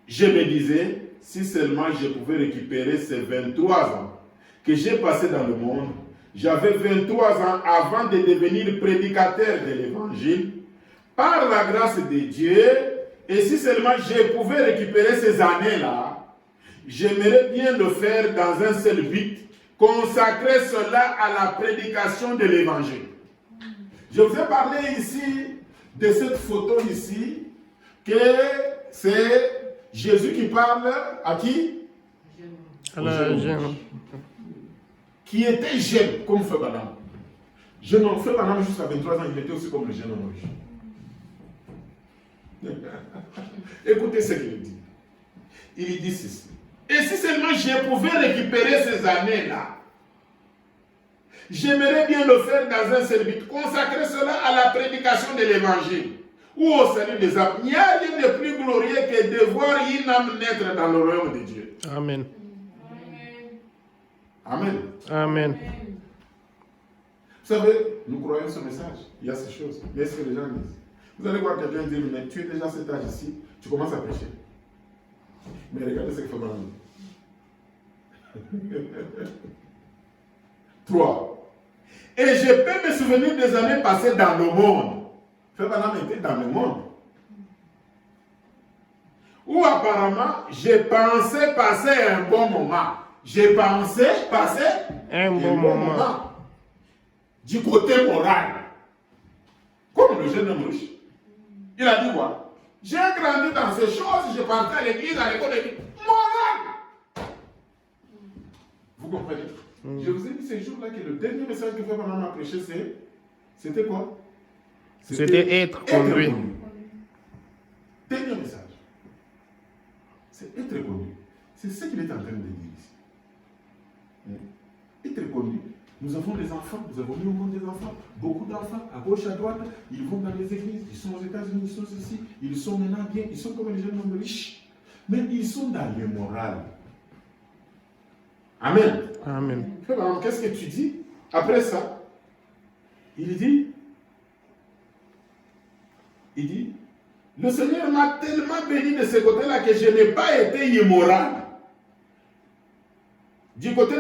S2: je me disais, si seulement je pouvais récupérer ces 23 ans que j'ai passés dans le monde,
S1: j'avais 23 ans avant de devenir prédicateur de l'évangile. Par la grâce de Dieu, et si seulement je pouvais récupérer ces années-là, j'aimerais bien le faire dans un seul but, consacrer cela à la prédication de l'évangile. Je vous ai parlé ici de cette photo ici, que c'est Jésus qui parle à qui?
S3: À la jeune.
S1: Qui était jeune, comme Frère Branham. Jeune homme, Frère Branham jusqu'à 23 ans, il était aussi comme le jeune homme riche. Écoutez ce qu'il dit. Il dit ceci. Et si seulement je pouvais récupérer ces années-là, j'aimerais bien le faire dans un seul but, consacrer cela à la prédication de l'évangile ou au salut des âmes. Il n'y a rien de plus glorieux que de voir une âme naître dans le royaume de Dieu.
S3: Amen.
S1: Amen.
S3: Amen.
S1: Vous savez, nous croyons ce message. Il y a ces choses. Mais est-ce que les gens disent? Vous allez voir quelqu'un dire, mais tu es déjà à cet âge ici, tu commences à pécher. Mais regardez ce qu'il faut maintenant. 3. Et je peux me souvenir des années passées dans le monde. Frère Branham était dans le monde. Où apparemment, j'ai pensé passer un bon moment. J'ai pensé passer
S3: Un bon moment.
S1: Du côté moral. Comme le jeune homme riche. Il a dit quoi? J'ai grandi dans ces choses, je partais à l'église, à l'école, moral. Vous comprenez? Je vous ai dit ces jours-là que le dernier message que Frère Branham a prêché, c'était quoi?
S3: C'était être conduit.
S1: Dernier message. C'est être conduit. C'est ce qu'il est en train de dire ici. Être conduit. Nous avons des enfants, nous avons mis au monde des enfants, beaucoup d'enfants, à gauche, à droite, ils vont dans les églises, ils sont aux États-Unis, ils sont ici, ils sont maintenant bien, ils sont comme les jeunes hommes riches, mais ils sont dans le moral. Amen.
S3: Amen.
S1: Qu'est-ce que tu dis? Après ça, il dit, le Seigneur m'a tellement béni de ce côté-là que je n'ai pas été immoral. Du côté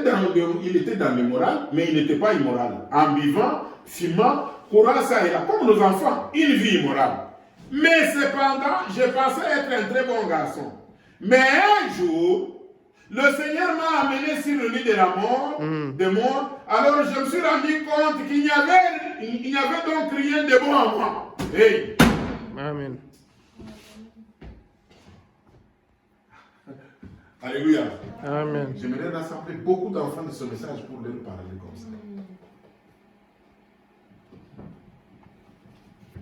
S1: il était dans le moral, mais il n'était pas immoral. En vivant, fumant, courant ça et là, comme nos enfants, une vie immorale. Mais cependant, je pensais être un très bon garçon. Mais un jour, le Seigneur m'a amené sur le lit de la mort, alors je me suis rendu compte qu'il n'y avait donc rien de bon à moi. Hey.
S3: Amen.
S1: Alléluia.
S3: Amen.
S1: J'aimerais rassembler beaucoup d'enfants de ce message pour leur parler comme ça.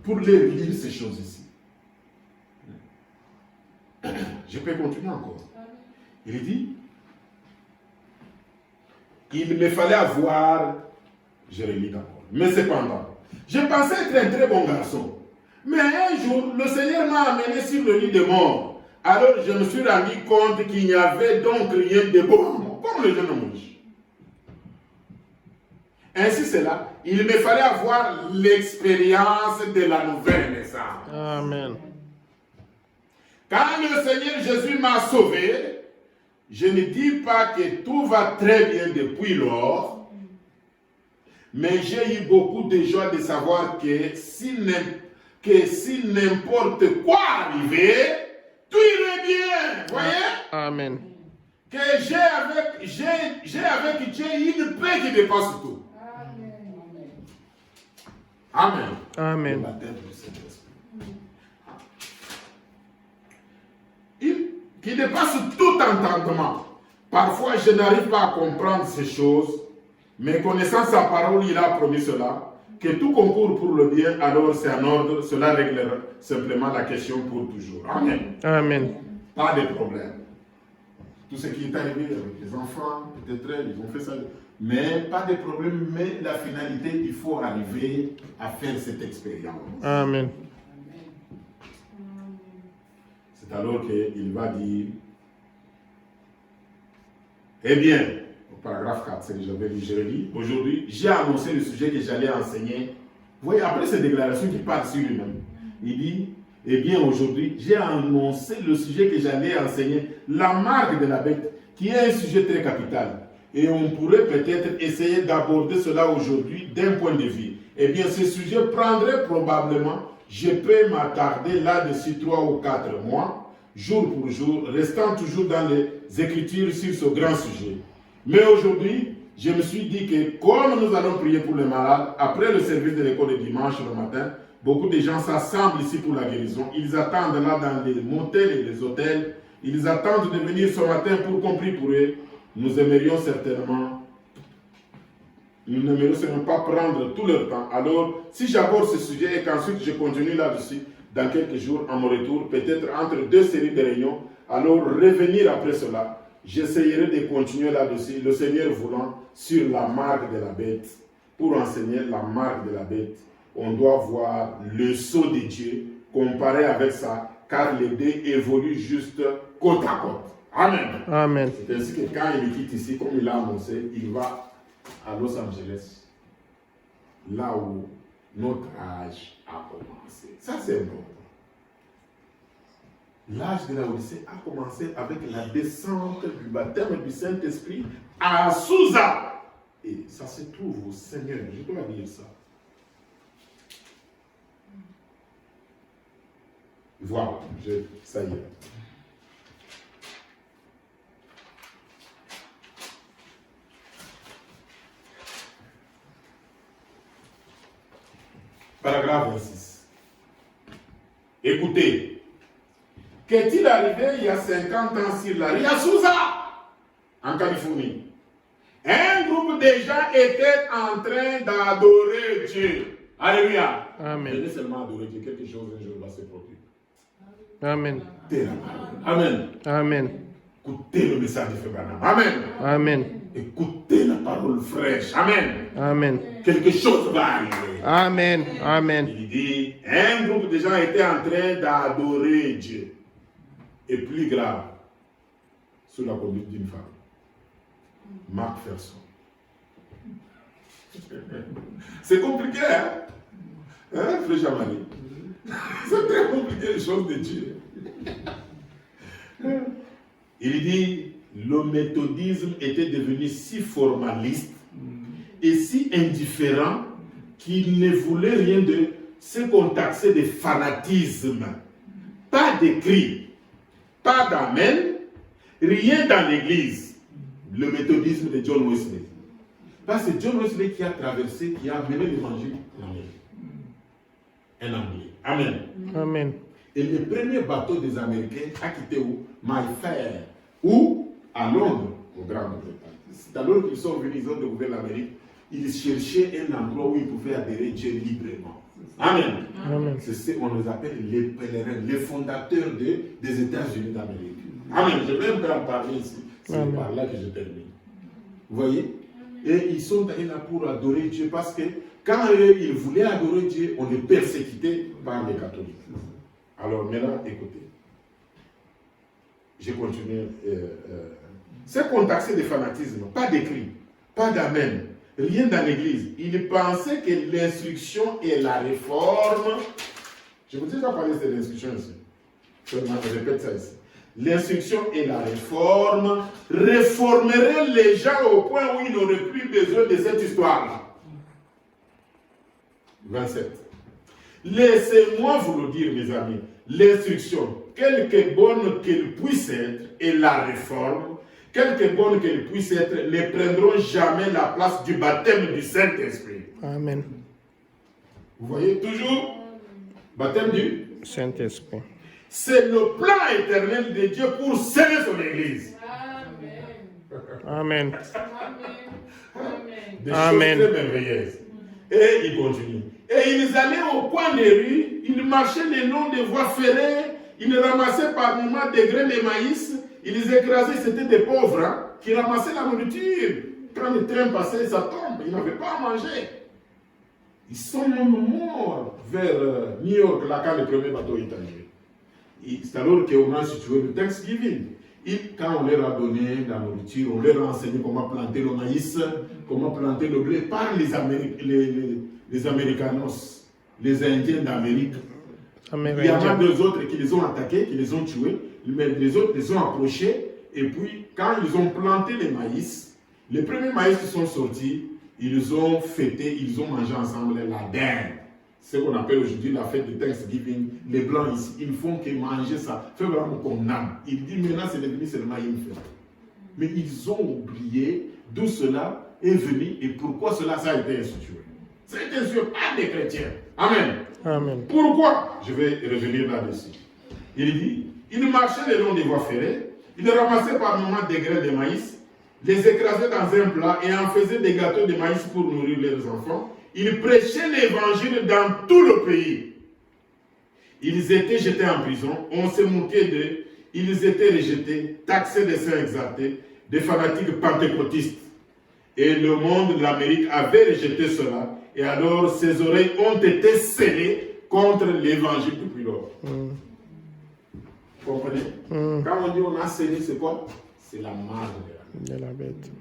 S1: Pour leur lire ces choses ici. Je peux continuer encore. Il dit, il me fallait avoir, je relis encore, mais cependant, je pensais être un très bon garçon. Mais un jour, le Seigneur m'a amené sur le lit de mort. Alors je me suis rendu compte qu'il n'y avait donc rien de bon, comme le jeune homme riche. Ainsi c'est là, il me fallait avoir l'expérience de la nouvelle naissance.
S3: Amen.
S1: Quand le Seigneur Jésus m'a sauvé, je ne dis pas que tout va très bien depuis lors, mais j'ai eu beaucoup de joie de savoir que si n'importe quoi arrivait, tout irait bien, voyez?
S3: Amen.
S1: Que j'ai avec Dieu une paix qui dépasse tout. Amen.
S3: Amen.
S1: Le baptême du Saint-Esprit. Qui dépasse tout entendement. Parfois, je n'arrive pas à comprendre ces choses, mais connaissant sa parole, il a promis cela. Que tout concourt pour le bien, alors c'est en ordre, cela réglera simplement la question pour toujours. Amen.
S3: Amen.
S1: Pas de problème. Tout ce qui est arrivé avec les enfants, peut-être ils ont fait ça, mais pas de problème, mais la finalité, il faut arriver à faire cette expérience.
S3: Amen.
S1: C'est alors qu'il va dire, eh bien, paragraphe 4, c'est que j'avais lu, je relis. Aujourd'hui, j'ai annoncé le sujet que j'allais enseigner. Vous voyez, après cette déclaration qui parle sur lui-même, il dit, eh bien, aujourd'hui, j'ai annoncé le sujet que j'allais enseigner, la marque de la bête, qui est un sujet très capital. et on pourrait peut-être essayer d'aborder cela aujourd'hui d'un point de vue. Eh bien, ce sujet prendrait probablement, je peux m'attarder là-dessus 3 ou 4 mois, jour pour jour, restant toujours dans les Écritures sur ce grand sujet. Mais aujourd'hui, je me suis dit que comme nous allons prier pour les malades, après le service de l'école de dimanche le matin, beaucoup de gens s'assemblent ici pour la guérison. Ils attendent là dans les motels et les hôtels. Ils attendent de venir ce matin pour qu'on prie pour eux. Nous n'aimerions certainement pas prendre tout leur temps. Alors, si j'aborde ce sujet et qu'ensuite je continue là-dessus, dans quelques jours, à mon retour, peut-être entre 2 séries de réunions, alors revenir après cela, j'essayerai de continuer là-dessus, le Seigneur voulant, sur la marque de la bête. Pour enseigner la marque de la bête, on doit voir le sceau de Dieu comparé avec ça, car les deux évoluent juste côte à côte. Amen.
S3: Amen.
S1: C'est ainsi que quand il quitte ici, comme il l'a annoncé, il va à Los Angeles, là où notre âge a commencé. Ça, c'est important. L'âge de la Odyssée a commencé avec la descente du baptême du Saint-Esprit à Sousa. Et ça se trouve au Seigneur, je dois dire ça. Voilà, ça y est. Paragraphe 26. Écoutez, qu'est-il arrivé il y a 50 ans sur la Ria Sousa, en Californie? Un groupe de gens était en train d'adorer Dieu. Alléluia.
S3: Amen.
S1: Venez seulement adorer Dieu, quelque chose un jour va se produire.
S3: Amen.
S1: Écoutez la parole. Amen.
S3: Amen.
S1: Écoutez le message de Frère Branham. Amen.
S3: Amen.
S1: Écoutez la parole fraîche. Amen.
S3: Amen.
S1: Quelque chose va arriver.
S3: Amen. Amen.
S1: Il dit, un groupe de gens était en train d'adorer Dieu. Et plus grave, sous la conduite d'une femme. Marc Ferson. C'est compliqué, hein? Hein, Frère Jamani? C'est très compliqué les choses de Dieu. Il dit, le méthodisme était devenu si formaliste et si indifférent qu'il ne voulait rien de ce qu'on taxait de fanatisme. Pas de cris, pas d'amen, rien dans l'église. Le méthodisme de John Wesley. Parce que c'est John Wesley qui a traversé, qui a amené l'évangile en Amérique. Un Anglais. Amen.
S3: Amen.
S1: Et le premier bateau des Américains a quitté où? Mayfair. Ou à Londres, au Grande-Bretagne. C'est alors qu'ils sont venus, ils ont découvert l'Amérique. Ils cherchaient un endroit où ils pouvaient adhérer Dieu librement. Amen.
S3: Amen.
S1: On les appelle les pèlerins, les fondateurs des États-Unis d'Amérique. Amen. Je vais même en parler ici. C'est par là que je termine. Vous voyez? Et ils sont allés là pour adorer Dieu parce que quand ils voulaient adorer Dieu, on les persécutait par les catholiques. Alors maintenant, écoutez. Je continue. C'est qu'on taxait de fanatisme, pas d'écrit, pas d'amen, rien dans l'église. Ils pensaient que l'instruction et la réforme. Je vous ai déjà parlé de l'instruction ici. Je répète ça ici. L'instruction et la réforme réformeraient les gens au point où ils n'auraient plus besoin de cette histoire-là. 27. Laissez-moi vous le dire, mes amis. L'instruction, quelque bonne qu'elle puisse être, et la réforme, quelque bonne qu'elle puisse être, ne prendront jamais la place du baptême du Saint-Esprit.
S3: Amen.
S1: Vous voyez, toujours, baptême du
S3: Saint-Esprit.
S1: C'est le plan éternel de Dieu pour sceller son Église.
S3: Amen.
S1: Des
S3: Amen.
S1: choses très merveilleuses. Et il continue. Et ils allaient au coin des rues, ils marchaient le long des voies ferrées, ils ramassaient par moments des grains de maïs, ils les écrasaient, c'était des pauvres hein, qui ramassaient la nourriture. Quand le train passait, ça tombe, ils n'avaient pas à manger. Ils sont même morts vers New York, là, quand le premier bateau est arrivé. C'est alors qu'on a situé le Thanksgiving. Et quand on leur a donné la nourriture, on leur a enseigné comment planter le maïs, comment planter le blé par les Américanos, les Indiens d'Amérique. Il y en a 2 autres qui les ont attaqués, qui les ont tués, mais les autres les ont approchés. Et puis, quand ils ont planté les maïs, Les premiers maïs qui sont sortis, ils ont fêté, ils ont mangé ensemble la dinde. C'est ce qu'on appelle aujourd'hui la fête de Thanksgiving. Les Blancs ici, ils font que manger ça. Fait vraiment qu'on aime. Il dit maintenant c'est devenu seulement une fête. Mais ils ont oublié d'où cela est venu et pourquoi cela ça a été institué. Ça a été institué par des chrétiens. Amen.
S3: Amen.
S1: Pourquoi? Je vais revenir là-dessus. Il dit, ils marchaient le long des voies ferrées, ils ramassaient par moments des graines de maïs, les écrasaient dans un plat et en faisaient des gâteaux de maïs pour nourrir leurs enfants. Ils prêchaient l'évangile dans tout le pays. Ils étaient jetés en prison, on se moquait d'eux, ils étaient rejetés, taxés de saints exaltés, des fanatiques pentecôtistes. Et le monde de l'Amérique avait rejeté cela. Et alors ses oreilles ont été scellées contre l'évangile depuis lors. Vous comprenez? Quand on dit on a scellé, c'est quoi? C'est la marque
S3: De la bête.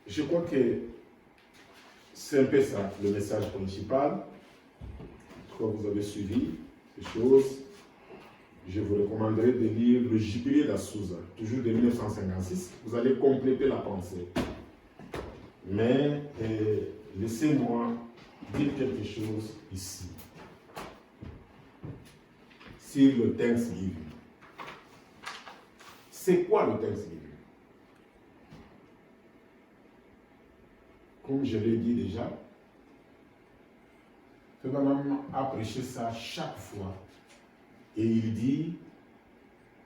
S1: Je crois que c'est un peu ça, le message principal. Quand vous avez suivi ces choses, je vous recommanderais de lire le Jubilé d'Azusa, toujours de 1956. Vous allez compléter la pensée. Mais laissez-moi dire quelque chose ici. Sur le Thanksgiving. C'est quoi le Thanksgiving? Comme je l'ai dit déjà, Fébanaam a prêché ça chaque fois. Et il dit,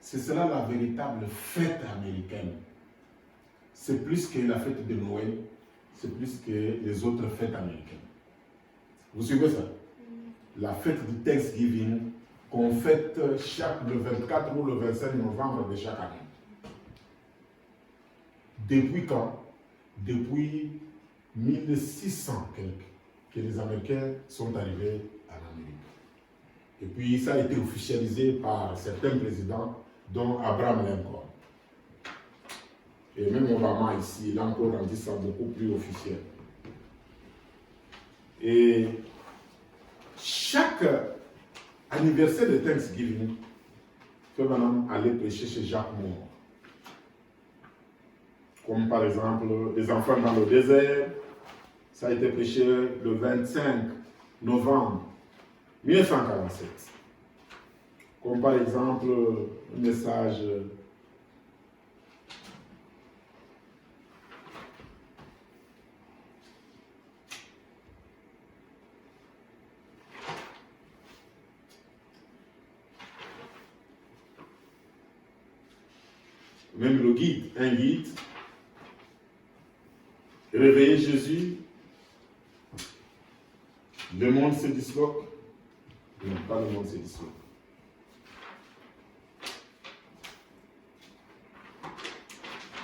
S1: c'est cela la véritable fête américaine. C'est plus que la fête de Noël, c'est plus que les autres fêtes américaines. Vous suivez ça? La fête du Thanksgiving qu'on fête le 24 ou le 25 novembre de chaque année. Depuis quand? Depuis 1600 que les Américains sont arrivés en Amérique. Et puis ça a été officialisé par certains présidents, dont Abraham Lincoln. Et même Obama ici, il a encore rendu ça beaucoup plus officiel. Et chaque anniversaire de Thanksgiving, Fébanaam allait prêcher chez Jacques Moore. Comme par exemple les enfants dans le désert. Ça a été prêché le 25 novembre 1947. Comme par exemple un message même le guide, un guide. Réveiller Jésus. Le monde se disloque. Non, pas le monde se disloque.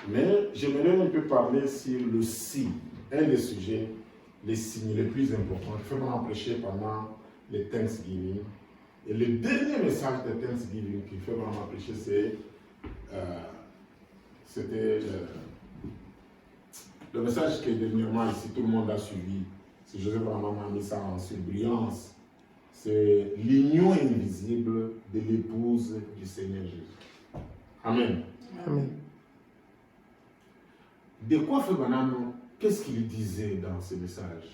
S1: Mais j'aimerais un peu parler sur le signe, un des sujets, les signes les plus importants. Il faut vraiment prêcher pendant les Thanksgiving. Et le dernier message de Thanksgiving qu'il faut vraiment prêcher, c'était le message que dernièrement ici tout le monde a suivi. Si Joseph vraiment a mis ça en surbrillance, c'est l'union invisible de l'épouse du Seigneur Jésus. Amen.
S3: Amen.
S1: De quoi Fébanaam, qu'est-ce qu'il disait dans ce message?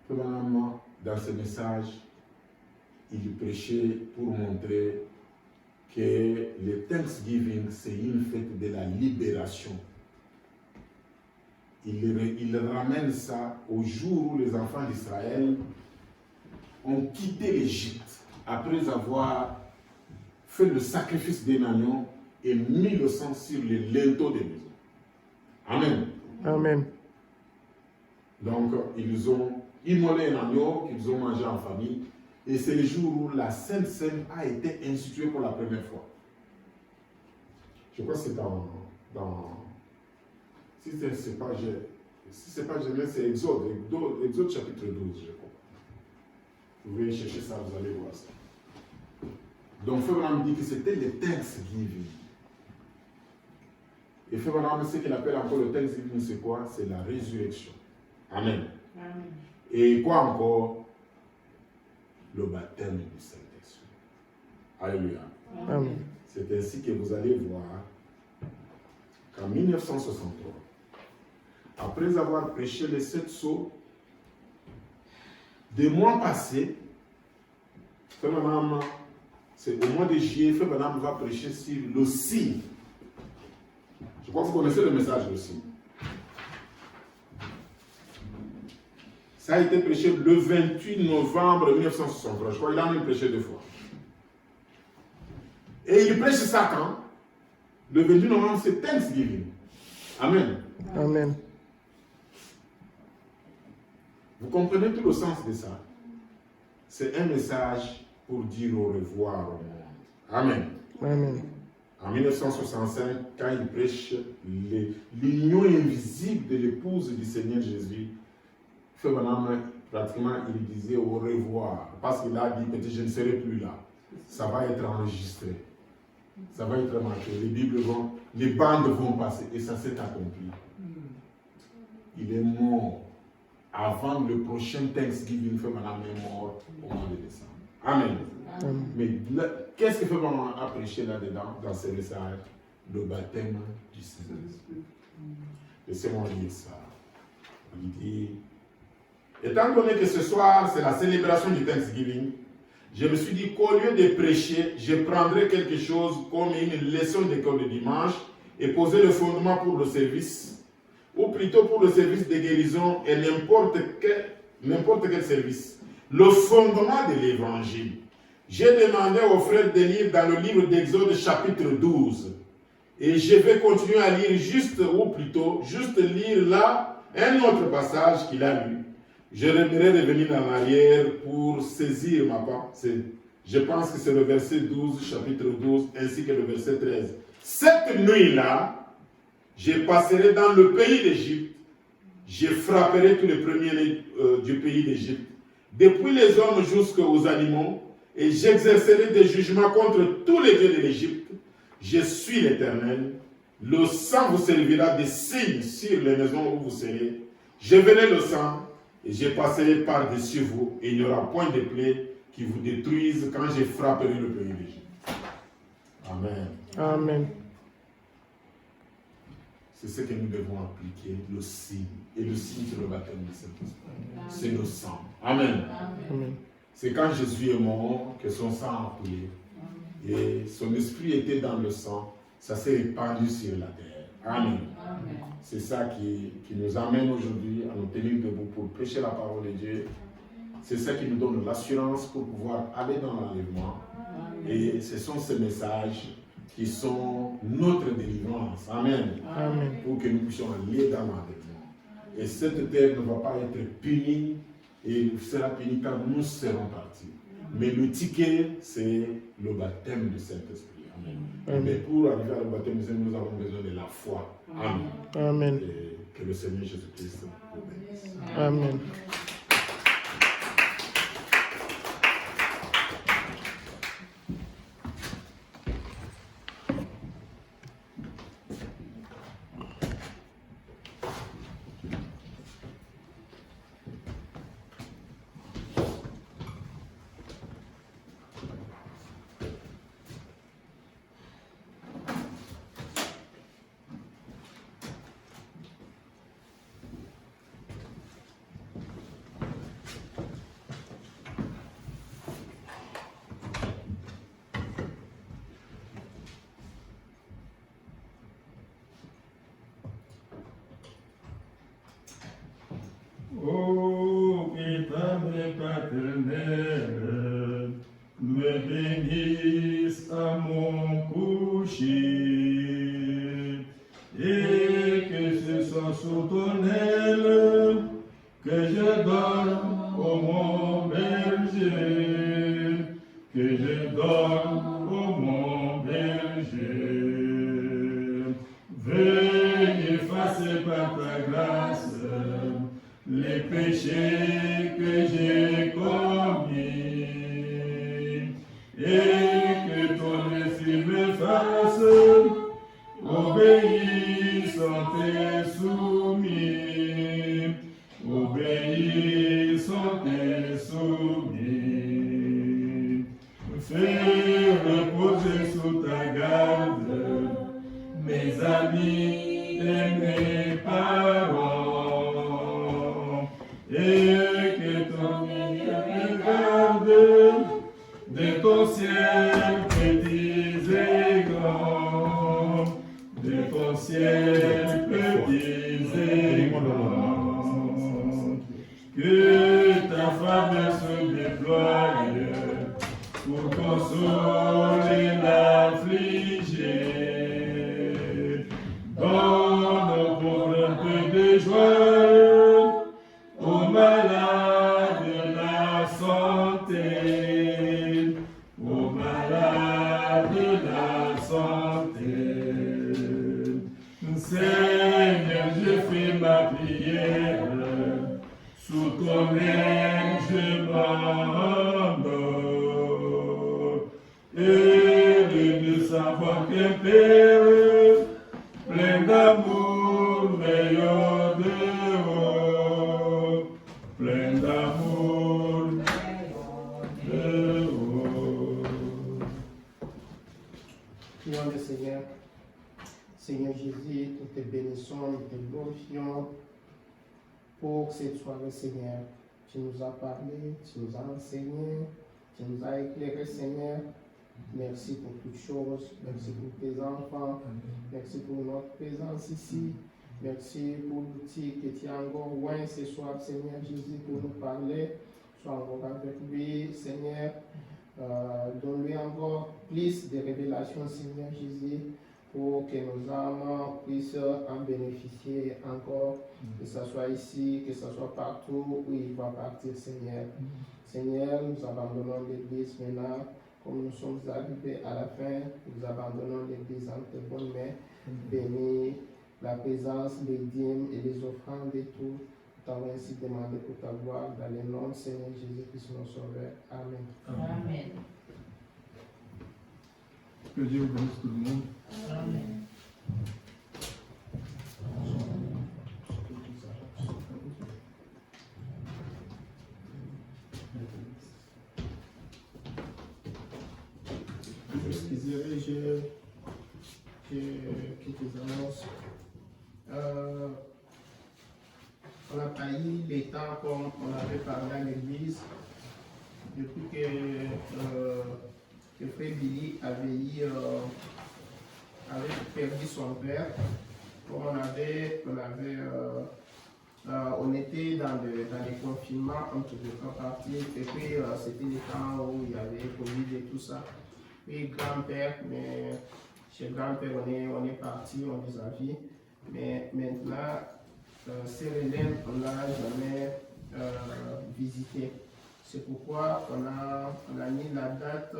S1: Fébanaam, dans ce message, il prêchait pour montrer que le Thanksgiving, c'est une fête de la libération. Il ramène ça au jour où les enfants d'Israël ont quitté l'Égypte après avoir fait le sacrifice d'un agneau et mis le sang sur les linteaux des maisons. Amen.
S3: Amen.
S1: Donc, ils ont immolé un agneau qu'ils ont mangé en famille. Et c'est le jour où la Sainte Seine a été instituée pour la première fois. Je crois que c'est si ce n'est pas Genèse, c'est Exode chapitre 12, je crois. Vous pouvez chercher ça, vous allez voir ça. Donc, Fébanaam dit que c'était le Thanksgiving. Et Fébanaam, ce qu'il appelle encore le Thanksgiving, c'est quoi? C'est la résurrection. Amen.
S5: Amen.
S1: Et quoi encore? Le baptême du Saint-Esprit. Alléluia.
S3: Amen.
S1: C'est ainsi que vous allez voir qu'en 1963, après avoir prêché les 7 sceaux, des mois passés, Frère Branham, c'est au mois de juillet, Frère Branham va prêcher sur le signe. Je crois que vous connaissez le message le signe. Ça a été prêché le 28 novembre 1963. Je crois qu'il a même prêché 2 fois. Et il prêche ça quand? Le 28 novembre, c'est Thanksgiving. Amen.
S3: Amen.
S1: Vous comprenez tout le sens de ça? C'est un message pour dire au revoir au monde. Amen.
S3: Amen.
S1: En 1965, quand il prêche l'union invisible de l'épouse du Seigneur Jésus, Frère Branham, pratiquement, il disait au revoir. Parce qu'il a dit, peut-être je ne serai plus là. Ça va être enregistré. Ça va être marqué. Les bandes vont passer. Et ça s'est accompli. Il est mort. Avant le prochain Thanksgiving, Frère Branham est mort au mois de décembre. Amen.
S3: Amen.
S1: Mais qu'est-ce que Frère Branham a prêché là-dedans, dans ce message? Le baptême du Saint-Esprit. Laissez-moi lire ça. Il dit, étant donné que ce soir, c'est la célébration du Thanksgiving, je me suis dit qu'au lieu de prêcher, je prendrais quelque chose comme une leçon d'école de dimanche et poser le fondement pour le service, ou plutôt pour le service de guérison et n'importe quel service. Le fondement de l'évangile. J'ai demandé aux frères de lire dans le livre d'Exode chapitre 12. Et je vais continuer à lire juste lire là un autre passage qu'il a lu. Je aimerais revenir en arrière pour saisir ma pensée. Je pense que c'est le verset 12, chapitre 12, ainsi que le verset 13. Cette nuit-là, je passerai dans le pays d'Égypte. Je frapperai tous les premiers du pays d'Égypte, depuis les hommes jusqu'aux animaux, et j'exercerai des jugements contre tous les dieux de l'Égypte. Je suis l'Éternel. Le sang vous servira de signe sur les maisons où vous serez. Je verrai le sang et je passerai par-dessus vous, et il n'y aura point de plaie qui vous détruise quand je frapperai le pays d'Égypte. Amen.
S3: Amen.
S1: C'est ce que nous devons appliquer, le signe. Et le signe, c'est le baptême du Saint-Esprit. C'est le sang. Amen.
S3: Amen.
S1: C'est quand Jésus est mort que son sang a coulé. Et son esprit était dans le sang. Ça s'est répandu sur la terre. Amen. C'est ça qui nous amène aujourd'hui à nous tenir debout pour prêcher la parole de Dieu. C'est ça qui nous donne l'assurance pour pouvoir aller dans l'enlèvement. Et ce sont ces messages qui sont notre délivrance. Amen.
S3: Amen.
S1: Pour que nous puissions aller dans l'enlèvement. Et cette terre ne va pas être punie, et sera punie quand nous serons partis. Mais le ticket, c'est le baptême du Saint-Esprit. Amen. Mais pour arriver à le baptême du Saint-Esprit, nous avons besoin de la foi. Amen.
S3: Amen.
S1: Et que le Seigneur Jésus-Christ vous bénisse.
S3: Amen.
S4: Ô Père paternel, me bénisse à mon coucher, et que ce soit sous ton aile que je dorme, ô mon berger, que je dorme, ô mon berger. Veuille effacer par ta grâce les péchés que j'ai commis, et que ton esprit me fasse obéissant et soumis au sous ta garde, mes amis et mes parents, et que ton milieu me garde de ton ciel petits et grands, de ton ciel petits et grands, que ta faveur se déploie pour consoler l'affligé. Donne aux pauvres un peu de joie, aux malades la santé, aux malades la santé. Seigneur, je fais ma prière, sous ton aile je m'endors, et de savoir qu'un Père plein d'amour meilleur de haut, plein d'amour de haut.
S6: Prions le Seigneur. Seigneur Jésus, nous te bénissons, nous te glorifions pour cette soirée, Seigneur. Tu nous as parlé, tu nous as enseigné, tu nous as éclairé, Seigneur. Merci pour toutes choses. Merci pour tes enfants. Merci pour notre présence ici. Merci pour l'outil que tu as encore loin ce soir, Seigneur Jésus, pour nous parler. Sois encore avec lui, Seigneur. Donne-lui encore plus de révélations, Seigneur Jésus, pour que nos âmes puissent en bénéficier encore, que ce soit ici, que ce soit partout où il va partir, Seigneur. Seigneur, nous abandonnons l'Église maintenant, comme nous sommes arrivés à la fin, nous abandonnons l'Église en tes bonnes mains. Bénis la présence, les dîmes et les offrandes et tout. Nous t'avons ainsi demandé pour ta gloire, dans le nom de Seigneur Jésus-Christ, notre Sauveur. Amen.
S5: Amen.
S4: Que Dieu vous bénisse tout le monde.
S5: Amen.
S6: Excusez-moi, j'ai quelques annonces. On n'a pas eu les temps comme on avait parlé à l'église depuis que Frère Billy avait perdu son père. Comme on était dans les confinements, on ne pouvait pas partir. Et puis c'était le temps où il y avait Covid et tout ça. Puis grand-père, mais chez grand-père on est parti, on les a vus. Mais maintenant, Sœur Hélène, on n'a jamais visité. C'est pourquoi on a mis la date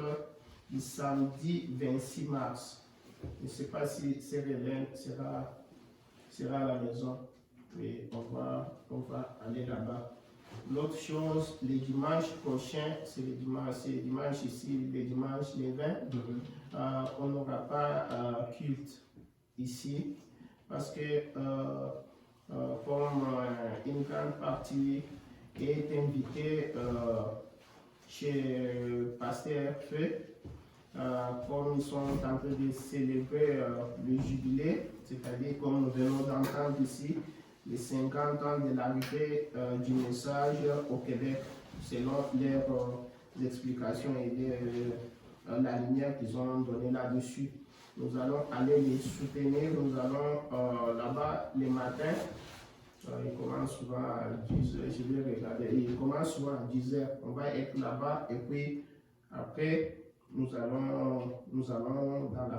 S6: du samedi 26 mars. Je ne sais pas si Sœur Hélène sera à la maison. Et on va aller là-bas. L'autre chose, le dimanche prochain, c'est le dimanche ici, le dimanche le 20, on n'aura pas culte ici parce que comme une grande partie est invitée chez Pasteur Feu, comme ils sont en train de célébrer le jubilé, c'est-à-dire comme nous venons d'entendre ici, les 50 ans de l'arrivée du message au Québec, selon leurs explications et la lumière qu'ils ont donnée là-dessus. Nous allons aller les soutenir, nous allons là-bas les matins. Il commence souvent à 10h, je vais regarder, il commence souvent à 10h. On va être là-bas et puis après, nous allons dans la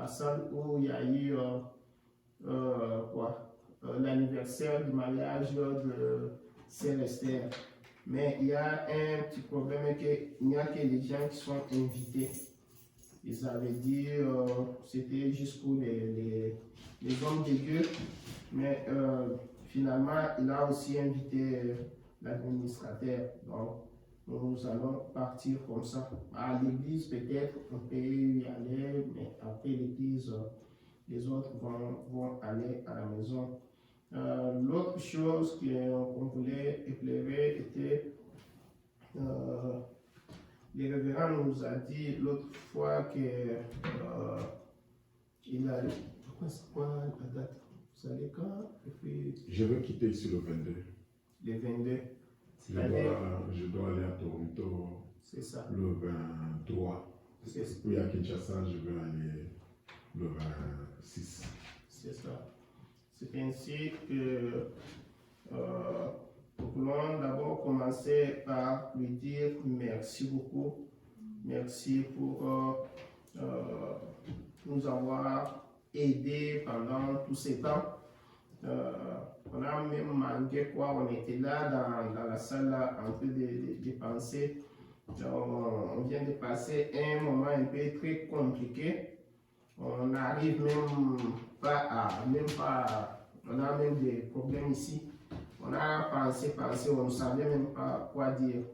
S6: salle où il y a eu l'anniversaire du mariage de Célestère. Mais il y a un petit problème qu'il n'y a que les gens qui sont invités. Ils avaient dit c'était juste pour les hommes de Dieu, mais finalement il a aussi invité l'administrateur. Donc nous allons partir comme ça. À l'église peut-être on peut y aller, mais après l'église les autres vont aller à la maison. L'autre chose qu'on voulait éclairer était le révérend nous a dit l'autre fois que il a. C'est quoi la date? Vous savez quand? Et puis,
S1: Je veux quitter ici le 22.
S6: le 22.
S1: Je dois aller à Toronto
S6: C'est ça.
S1: le 23.
S6: C'est ça.
S1: Puis à Kinshasa, je veux aller le 26.
S6: C'est ça. C'est ainsi que nous voulons d'abord commencer par lui dire merci beaucoup. Merci pour nous avoir aidés pendant tous ces temps. On a même manqué quoi, on était là dans la salle là, en train de penser. On vient de passer un moment un peu très compliqué. On n'arrive même pas, on a même des problèmes ici. On a pensé, on ne savait même pas quoi dire.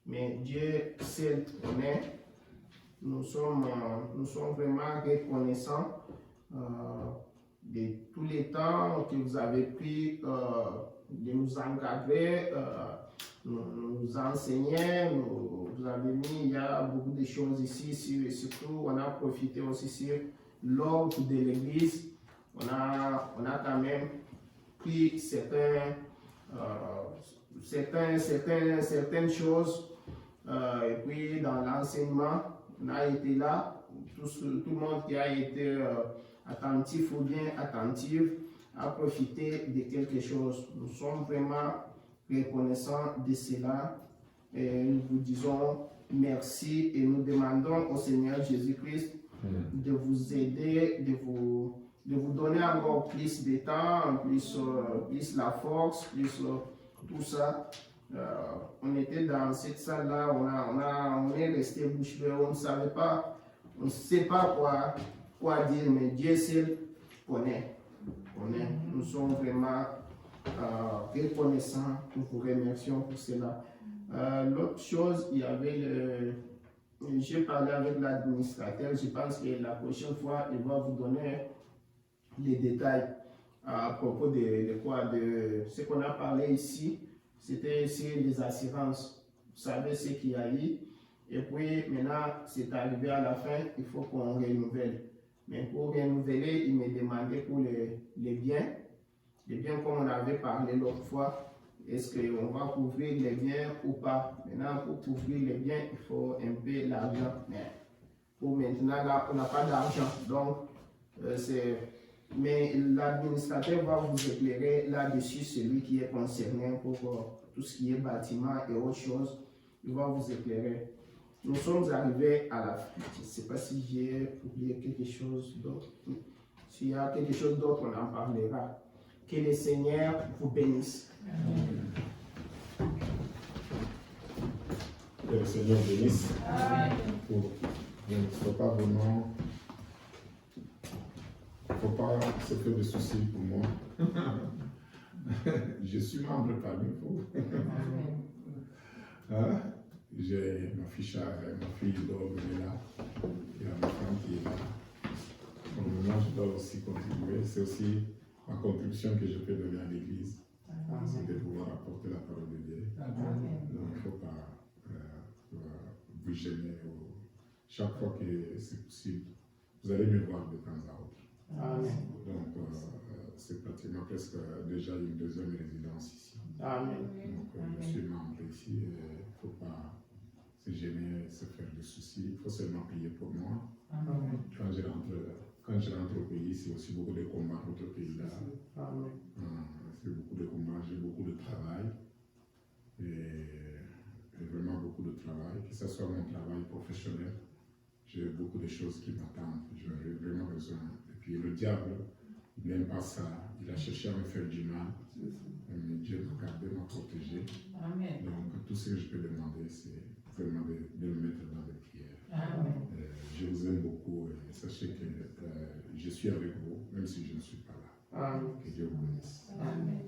S6: Mais Dieu seul connaît. Nous sommes vraiment reconnaissants de tous les temps que vous avez pris de nous encadrer, nous enseigner. Vous avez mis, il y a beaucoup de choses ici, et surtout on a profité aussi sur l'ordre de l'église. On a quand même pris certaines choses, et puis dans l'enseignement, on a été là, tout le monde qui a été attentif ou bien attentif a profité de quelque chose. Nous sommes vraiment reconnaissants de cela et nous vous disons merci et nous demandons au Seigneur Jésus-Christ de vous aider, de vous donner encore plus de temps, plus la force, plus tout ça. On était dans cette salle-là, on est resté bouche bée, on ne savait pas, on ne sait pas quoi dire, mais Dieu seul connaît. Nous sommes vraiment reconnaissants, nous vous remercions pour cela. L'autre chose, il y avait j'ai parlé avec l'administrateur, je pense que la prochaine fois, il va vous donner les détails à propos de ce qu'on a parlé ici. C'était sur les assurances. Vous savez ce qu'il y a eu. Et puis maintenant, c'est arrivé à la fin, il faut qu'on renouvelle. Mais pour renouveler, il me demandait pour les biens. Les biens comme on avait parlé l'autre fois. Est-ce qu'on va couvrir les biens ou pas? Maintenant, pour couvrir les biens, il faut un peu l'argent. Mais pour maintenant, là, on n'a pas d'argent. Donc, mais l'administrateur va vous éclairer là-dessus, celui qui est concerné pour tout ce qui est bâtiment et autres choses. Il va vous éclairer. Nous sommes arrivés à la fin. Je ne sais pas si j'ai oublié quelque chose d'autre. S'il y a quelque chose d'autre, on en parlera. Que le Seigneur vous bénisse.
S2: Que le Seigneur bénisse. Il ne faut pas vraiment. Il ne faut pas se faire de soucis pour moi. Je suis membre parmi vous. Hein? J'ai ma fille dort là. Il y a ma femme qui est là. Pour le moment, je dois aussi contribuer. C'est aussi ma contribution que je peux donner à l'Église. C'est de pouvoir apporter la parole de Dieu. Donc, il ne faut pas vous gêner. Chaque fois que c'est possible, vous allez me voir de temps à autre.
S6: Amen.
S2: Donc, c'est pratiquement presque déjà une deuxième résidence ici.
S6: Amen.
S2: Donc, je suis membre ici. Il ne faut pas se gêner, se faire de soucis. Il faut seulement prier pour moi.
S6: Amen.
S2: Quand je rentre au pays, c'est aussi beaucoup de combats dans notre pays-là.
S6: Amen.
S2: C'est beaucoup de combats, j'ai beaucoup de travail. Et vraiment beaucoup de travail, que ce soit mon travail professionnel. J'ai beaucoup de choses qui m'attendent. J'aurais vraiment besoin. Et puis le diable, il n'aime pas ça. Il a cherché à me faire du mal. Mais Dieu m'a gardé, m'a protégé.
S5: Amen.
S2: Donc tout ce que je peux demander, c'est vraiment de me mettre dans les prières.
S5: Amen.
S2: Je vous aime beaucoup et sachez que je suis avec vous, même si je ne suis pas là.
S6: Amen.
S2: Que Dieu vous bénisse.
S5: Amen.